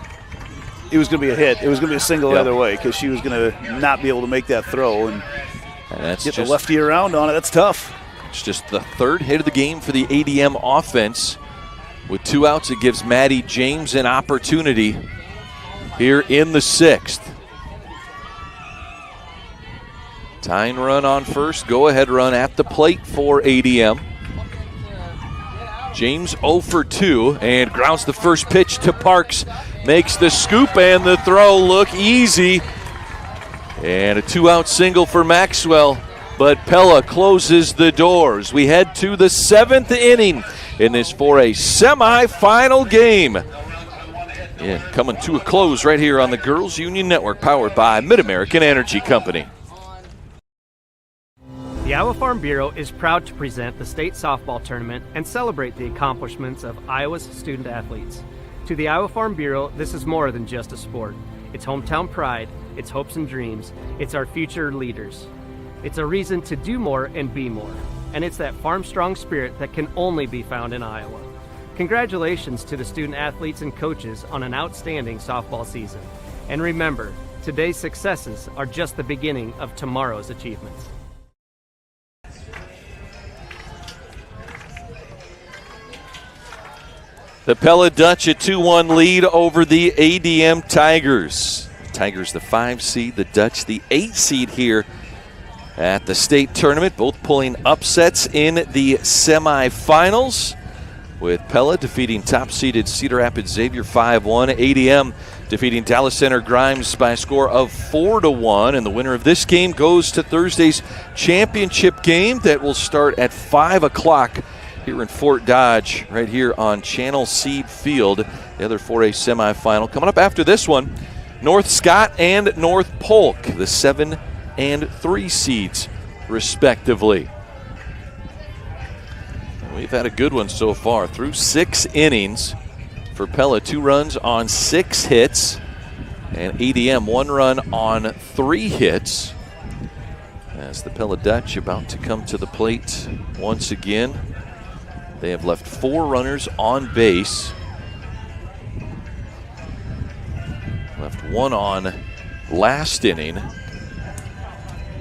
it was going to be a hit. It was going to be a single either way, because she was going to not be able to make that throw and that's get the lefty around on it. That's tough. It's just the 3rd hit of the game for the ADM offense. With 2 outs, it gives Maddie James an opportunity here in the 6th. Tying run on first, go-ahead run at the plate for ADM. James 0 for 2 and grounds the first pitch to Parks. Makes the scoop and the throw look easy. And a 2-out single for Maxwell. But Pella closes the doors. We head to the 7th inning in this for a semifinal game. Yeah, coming to a close right here on the Girls Union Network, powered by MidAmerican Energy Company. The Iowa Farm Bureau is proud to present the state softball tournament and celebrate the accomplishments of Iowa's student athletes. To the Iowa Farm Bureau, this is more than just a sport. It's hometown pride, it's hopes and dreams, it's our future leaders. It's a reason to do more and be more. And it's that farm-strong spirit that can only be found in Iowa. Congratulations to the student athletes and coaches on an outstanding softball season. And remember, today's successes are just the beginning of tomorrow's achievements. The Pella Dutch a 2-1 lead over the ADM Tigers. Tigers the 5 seed, the Dutch the 8 seed here at the state tournament, both pulling upsets in the semifinals, with Pella defeating top-seeded Cedar Rapids Xavier 5-1. ADM defeating Dallas Center Grimes by a score of 4-1. And the winner of this game goes to Thursday's championship game that will start at 5 o'clock here in Fort Dodge, right here on Channel Seed Field. The other 4A semifinal coming up after this one. North Scott and North Polk, the 7 and 3 seeds, respectively. We've had a good one so far. Through 6 innings for Pella, 2 runs on 6 hits, and ADM 1 run on 3 hits. As the Pella Dutch about to come to the plate once again. They have left 4 runners on base. Left 1 on last inning.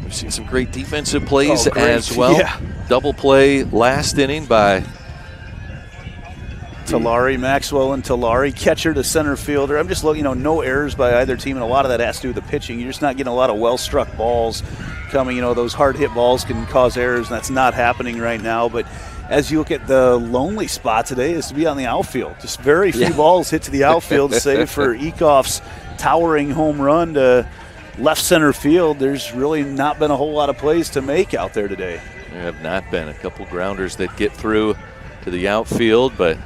We've seen some great defensive plays as well. Yeah. Double play last inning by Talari, Maxwell and Talari, catcher to center fielder. I'm just looking, no errors by either team, and a lot of that has to do with the pitching. You're just not getting a lot of well-struck balls coming. Those hard-hit balls can cause errors, and that's not happening right now. But as you look at the lonely spot today is to be on the outfield. Just very few balls hit to the outfield, save for Ekoff's towering home run to left center field. There's really not been a whole lot of plays to make out there today. There have not been. A couple grounders that get through to the outfield, but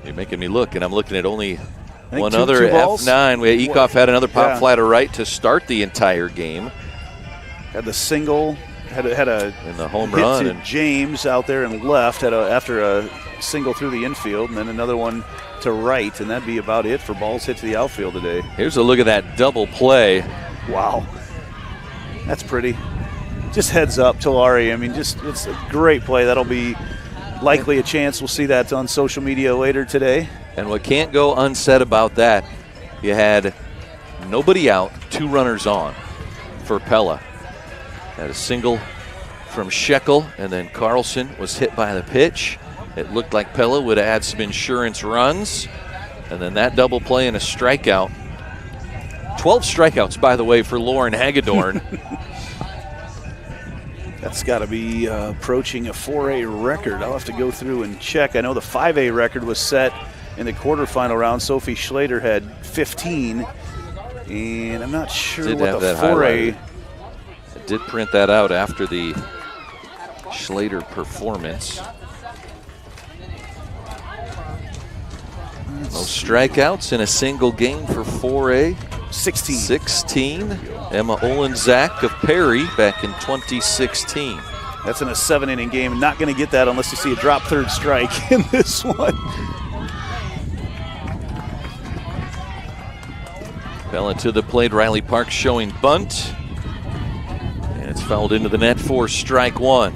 you're making me look, and I'm looking at only one other F9. Ekoff had another pop fly to right to start the entire game. Had the single, had a in the home run, and James out there and left after a single through the infield, and then another one to right, and that'd be about it for balls hit to the outfield today. Here's a look at that double play. Wow, that's pretty. Just heads up, Talari. I mean, it's a great play. That'll be likely a chance. We'll see that on social media later today. And what can't go unsaid about that, you had nobody out, 2 runners on for Pella. Had a single from Shekel, and then Carlson was hit by the pitch. It looked like Pella would add some insurance runs. And then that double play and a strikeout. 12 strikeouts, by the way, for Lauren Hagedorn. That's got to be approaching a 4A record. I'll have to go through and check. I know the 5A record was set in the quarterfinal round. Sophie Schlater had 15, and I'm not sure what the 4A. I did print that out after the Schlater performance. No strikeouts in a single game for 4A. 16. Emma Olenzak of Perry back in 2016. That's in a 7-inning game. Not going to get that unless you see a drop third strike in this one. Pella to the plate. Riley Parks showing bunt. And it's fouled into the net for strike 1.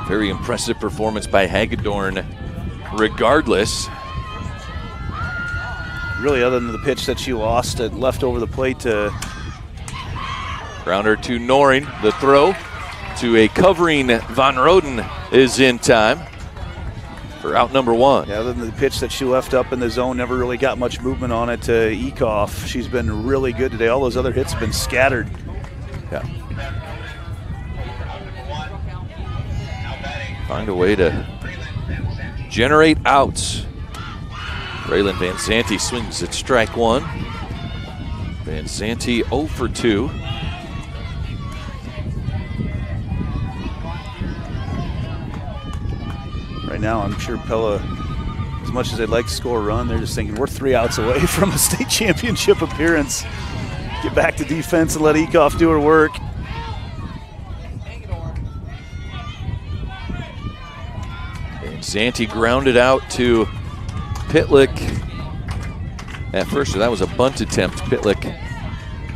Very impressive performance by Hagedorn regardless. Really, other than the pitch that she lost, it left over the plate to grounder to Noring. The throw to a covering Van Roden is in time for out number 1. Yeah, other than the pitch that she left up in the zone, never really got much movement on it to Ekoff. She's been really good today. All those other hits have been scattered. Yeah. Find a way to generate outs. Braylon Van Zanti swings at strike 1. Van Zanti 0 for 2. Right now, I'm sure Pella, as much as they'd like to score a run, they're just thinking we're 3 outs away from a state championship appearance. Get back to defense and let Ekoff do her work. Zanti grounded out to Pitlick. At first, that was a bunt attempt. Pitlick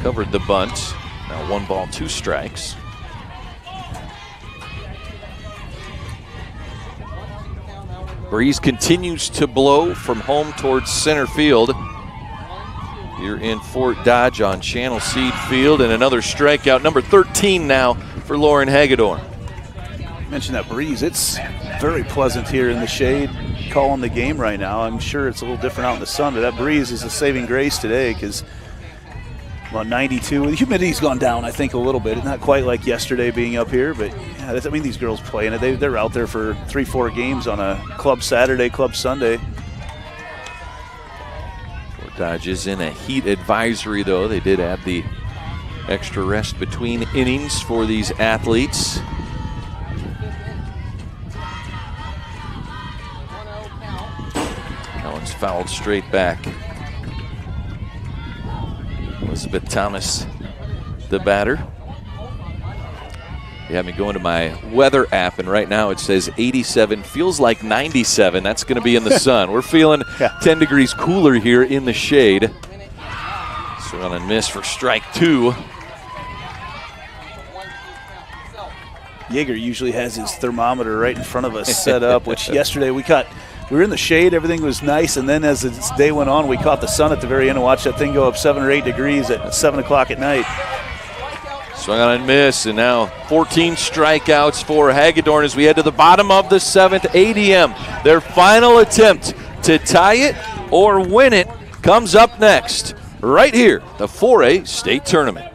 covered the bunt. Now 1 ball, 2 strikes. Breeze continues to blow from home towards center field. Here in Fort Dodge on Channel Seed Field, and another strikeout, number 13 now for Lauren Hagedorn. Mentioned that breeze. It's very pleasant here in the shade calling the game right now. I'm sure it's a little different out in the sun, but that breeze is a saving grace today because about 92. The humidity's gone down, I think, a little bit. Not quite like yesterday being up here, but yeah, I mean, these girls playing it. They're out there for 3-4 games on a club Saturday, club Sunday. Fort Dodge is in a heat advisory, though. They did add the extra rest between innings for these athletes. That one's fouled straight back. Elizabeth Thomas, the batter. You have me going to my weather app, and right now it says 87, feels like 97. That's going to be in the sun. We're feeling 10 degrees cooler here in the shade. Swing and miss for strike 2. Yeager usually has his thermometer right in front of us set up, which yesterday we were in the shade, everything was nice, and then as the day went on, we caught the sun at the very end and watched that thing go up 7 or 8 degrees at 7 o'clock at night. Swung on and miss, and now 14 strikeouts for Hagedorn as we head to the bottom of the 7th ADM. Their final attempt to tie it or win it comes up next, right here, the 4A state tournament.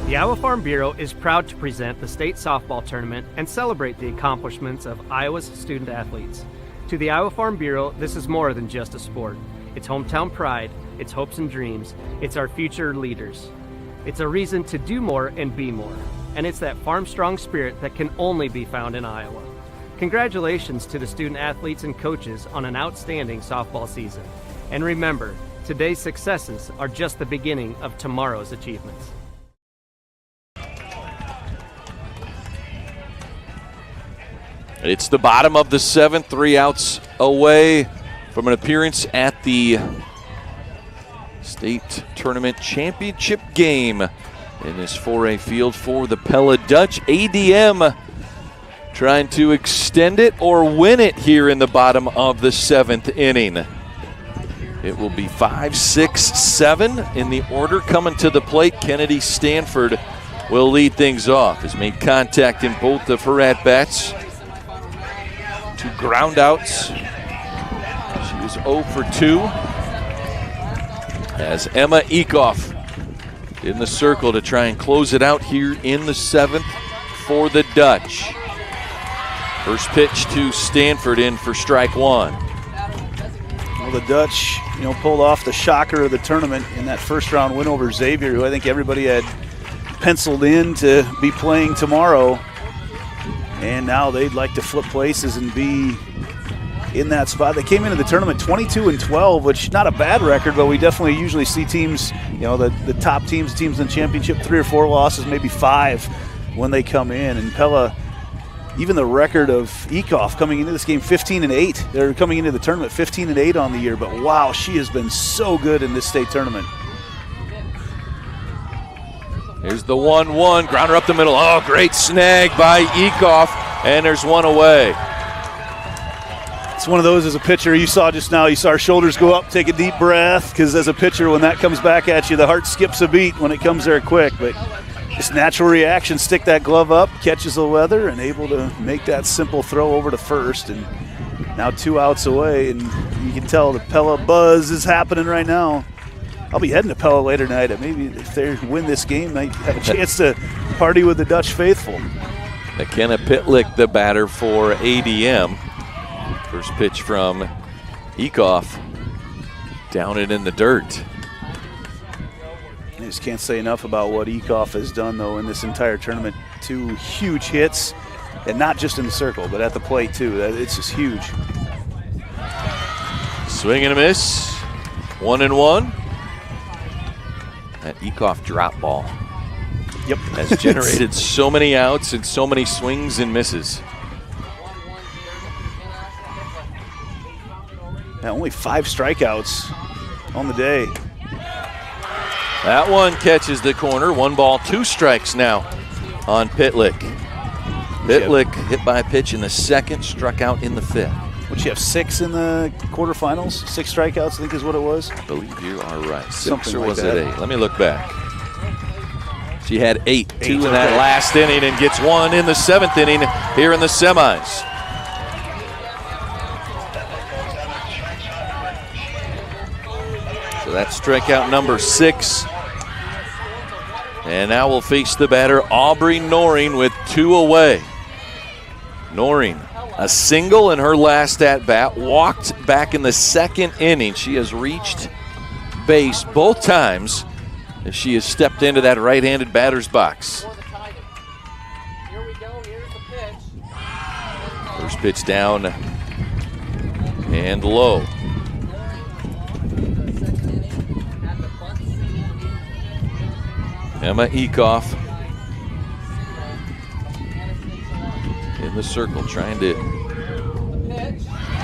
The Iowa Farm Bureau is proud to present the state softball tournament and celebrate the accomplishments of Iowa's student athletes. To the Iowa Farm Bureau, this is more than just a sport. It's hometown pride, it's hopes and dreams, it's our future leaders. It's a reason to do more and be more. And it's that farm strong spirit that can only be found in Iowa. Congratulations to the student athletes and coaches on an outstanding softball season. And remember, today's successes are just the beginning of tomorrow's achievements. It's the bottom of the 7th, 3 outs away from an appearance at the state tournament championship game in this 4A field for the Pella Dutch. ADM trying to extend it or win it here in the bottom of the 7th inning. It will be 5, 6, 7 in the order coming to the plate. Kennedy Stanford will lead things off. Has made contact in both of her at-bats. 2 ground outs. She was 0 for 2. As Emma Eekhoff in the circle to try and close it out here in the 7th for the Dutch. First pitch to Stanford in for strike 1. Well, the Dutch, pulled off the shocker of the tournament in that first round win over Xavier, who I think everybody had penciled in to be playing tomorrow. And now they'd like to flip places and be in that spot. They came into the tournament 22-12, which not a bad record, but we definitely usually see teams, the top teams in the championship, 3 or 4 losses, maybe 5 when they come in. And Pella, even the record of Eekhoff coming into this game 15-8. They're coming into the tournament 15-8 on the year, but wow, she has been so good in this state tournament. Here's the 1-1, grounder up the middle. Oh, great snag by Eekhoff, and there's one away. It's one of those as a pitcher, you saw just now, you saw our shoulders go up, take a deep breath, because as a pitcher, when that comes back at you, the heart skips a beat when it comes there quick. But just natural reaction, stick that glove up, catches the weather, and able to make that simple throw over to first. And now 2 outs away, and you can tell the Pella buzz is happening right now. I'll be heading to Pella later tonight. Maybe if they win this game, they have a chance to party with the Dutch faithful. McKenna Pitlick, the batter for ADM. First pitch from Eekhoff. Down it in the dirt. I just can't say enough about what Eekhoff has done, though, in this entire tournament. 2 huge hits, and not just in the circle, but at the plate, too. It's just huge. Swing and a miss. 1-1. That Eekhoff drop ball has generated so many outs and so many swings and misses. Only 5 strikeouts on the day. That one catches the corner. 1 ball, 2 strikes now on Pitlick. Pitlick hit by a pitch in the second, struck out in the fifth. Would she have 6 in the quarterfinals? 6 strikeouts, I think is what it was. I believe you are right. 6 Something or like was that. it 8? Let me look back. She had 8, 2 in that last inning, and gets 1 in the 7th inning here in the semis. So that's strikeout number 6. And now we'll face the batter, Aubrey Noreen, with 2 away. Noreen, a single in her last at-bat, walked back in the 2nd inning. She has reached base both times as she has stepped into that right-handed batter's box. First pitch down and low. Emma Ekoff in the circle, trying to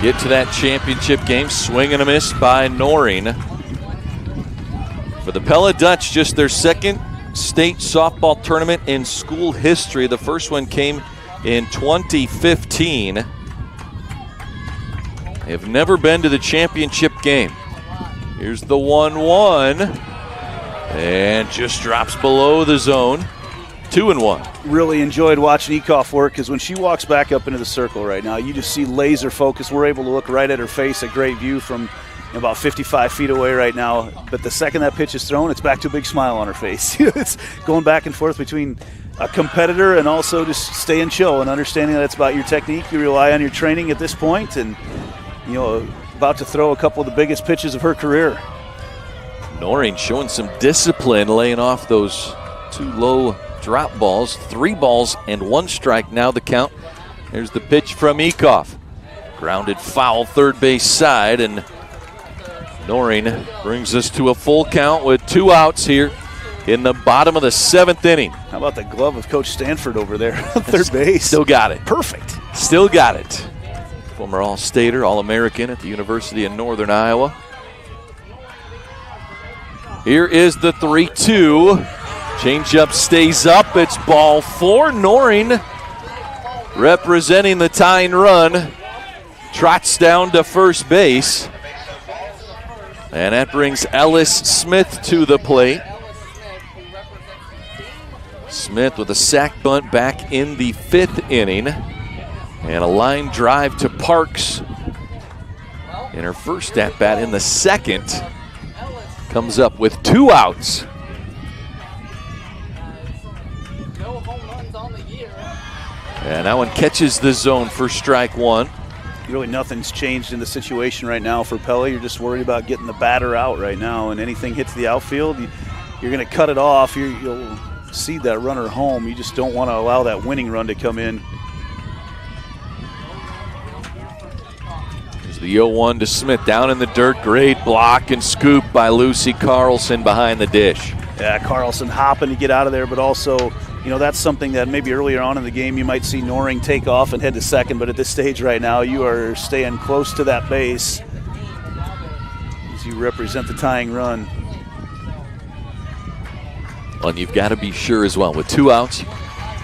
get to that championship game. Swing and a miss by Noreen. For the Pella Dutch, just their 2nd state softball tournament in school history. The first one came in 2015. They have never been to the championship game. Here's the 1-1. And just drops below the zone. 2-1. Really enjoyed watching Ekoff work, because when she walks back up into the circle right now, you just see laser focus. We're able to look right at her face, a great view from about 55 feet away right now. But the second that pitch is thrown, it's back to a big smile on her face. It's going back and forth between a competitor and also just staying chill and understanding that it's about your technique. You rely on your training at this point, and about to throw a couple of the biggest pitches of her career. Noreen showing some discipline, laying off those 2 low drop balls. 3 balls and 1 strike now the count. There's the pitch from Ekoff. Grounded foul third base side, and Noreen brings us to a full count with 2 outs here in the bottom of the 7th inning. How about the glove of Coach Stanford over there on third base? Still got it. Perfect. Still got it. Former All-Stater, All-American at the University of Northern Iowa. Here is the 3-2. Changeup stays up. It's ball 4. Noreen, representing the tying run, trots down to first base. And that brings Ellis Smith to the plate. Smith with a sac bunt back in the 5th inning. And a line drive to Parks in her first at-bat in the 2nd. Comes up with 2 outs. And that one catches the zone for strike 1. Really nothing's changed in the situation right now for Pella. You're just worried about getting the batter out right now, and anything hits the outfield, you're going to cut it off. You'll see that runner home. You just don't want to allow that winning run to come in. The 0-1 to Smith, down in the dirt. Great block and scoop by Lucy Carlson behind the dish. Yeah, Carlson hopping to get out of there, but also, that's something that maybe earlier on in the game you might see Noreen take off and head to second, but at this stage right now you are staying close to that base as you represent the tying run. Well, and you've got to be sure as well. With 2 outs, you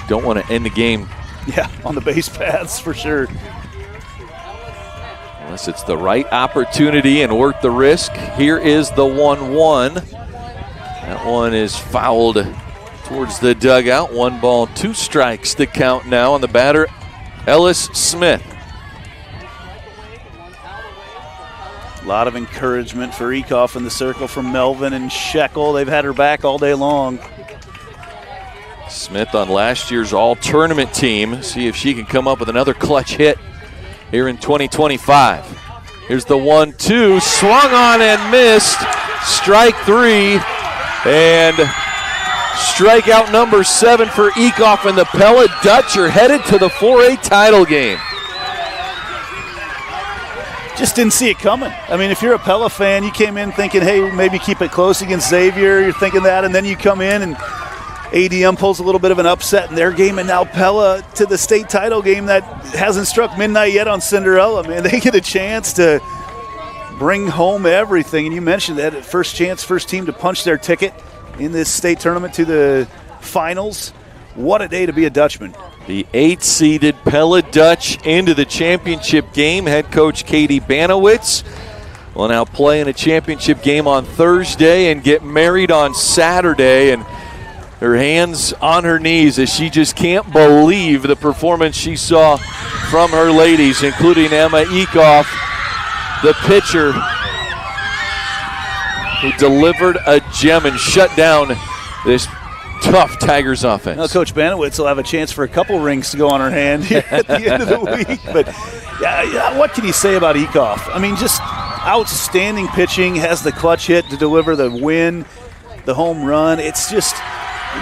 don't want to end the game. Yeah, on the base paths for sure. Unless it's the right opportunity and worth the risk. Here is the 1-1. That one is fouled towards the dugout. 1 ball, 2 strikes to count now on the batter, Ellis Smith. A lot of encouragement for Ekoff in the circle from Melvin and Shekel. They've had her back all day long. Smith on last year's all-tournament team. See if she can come up with another clutch hit here in 2025. Here's the 1-2, swung on and missed. Strike 3, and strikeout number 7 for Ekoff, and the Pella Dutch are headed to the 4A title game. Just didn't see it coming. I mean, if you're a Pella fan, you came in thinking, hey, maybe keep it close against Xavier. You're thinking that, and then you come in and ADM pulls a little bit of an upset in their game, and now Pella to the state title game that hasn't struck midnight yet on Cinderella. Man, they get a chance to bring home everything. And you mentioned that first team to punch their ticket in this state tournament to the finals. What a day to be a Dutchman. The 8th-seeded Pella Dutch into the championship game. Head coach Katie Banowitz will now play in a championship game on Thursday and get married on Saturday. And her hands on her knees as she just can't believe the performance she saw from her ladies, including Emma Eekhoff, the pitcher, who delivered a gem and shut down this tough Tigers offense. Now, Coach Banowitz will have a chance for a couple rings to go on her hand here at the end of the week. But what can you say about Eekhoff? I mean, just outstanding pitching, has the clutch hit to deliver the win, the home run. It's just,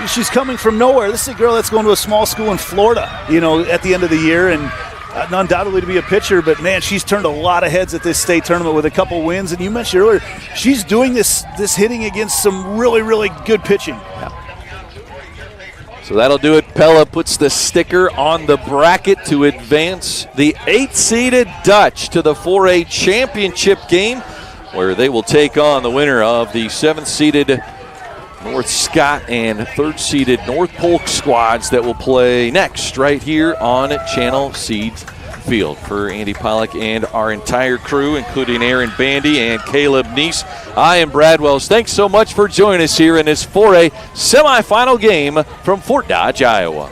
she's coming from nowhere. This is a girl that's going to a small school in Florida, at the end of the year, and undoubtedly to be a pitcher, but man, she's turned a lot of heads at this state tournament with a couple wins. And you mentioned earlier, she's doing this hitting against some really, really good pitching. Yeah. So that'll do it. Pella puts the sticker on the bracket to advance the 8th-seeded Dutch to the 4A championship game, where they will take on the winner of the 7th-seeded North Scott and 3rd-seeded North Polk squads that will play next right here on Channel Seeds Field. For Andy Pollock and our entire crew, including Aaron Bandy and Caleb Neese, I am Brad Wells. Thanks so much for joining us here in this 4A semifinal game from Fort Dodge, Iowa.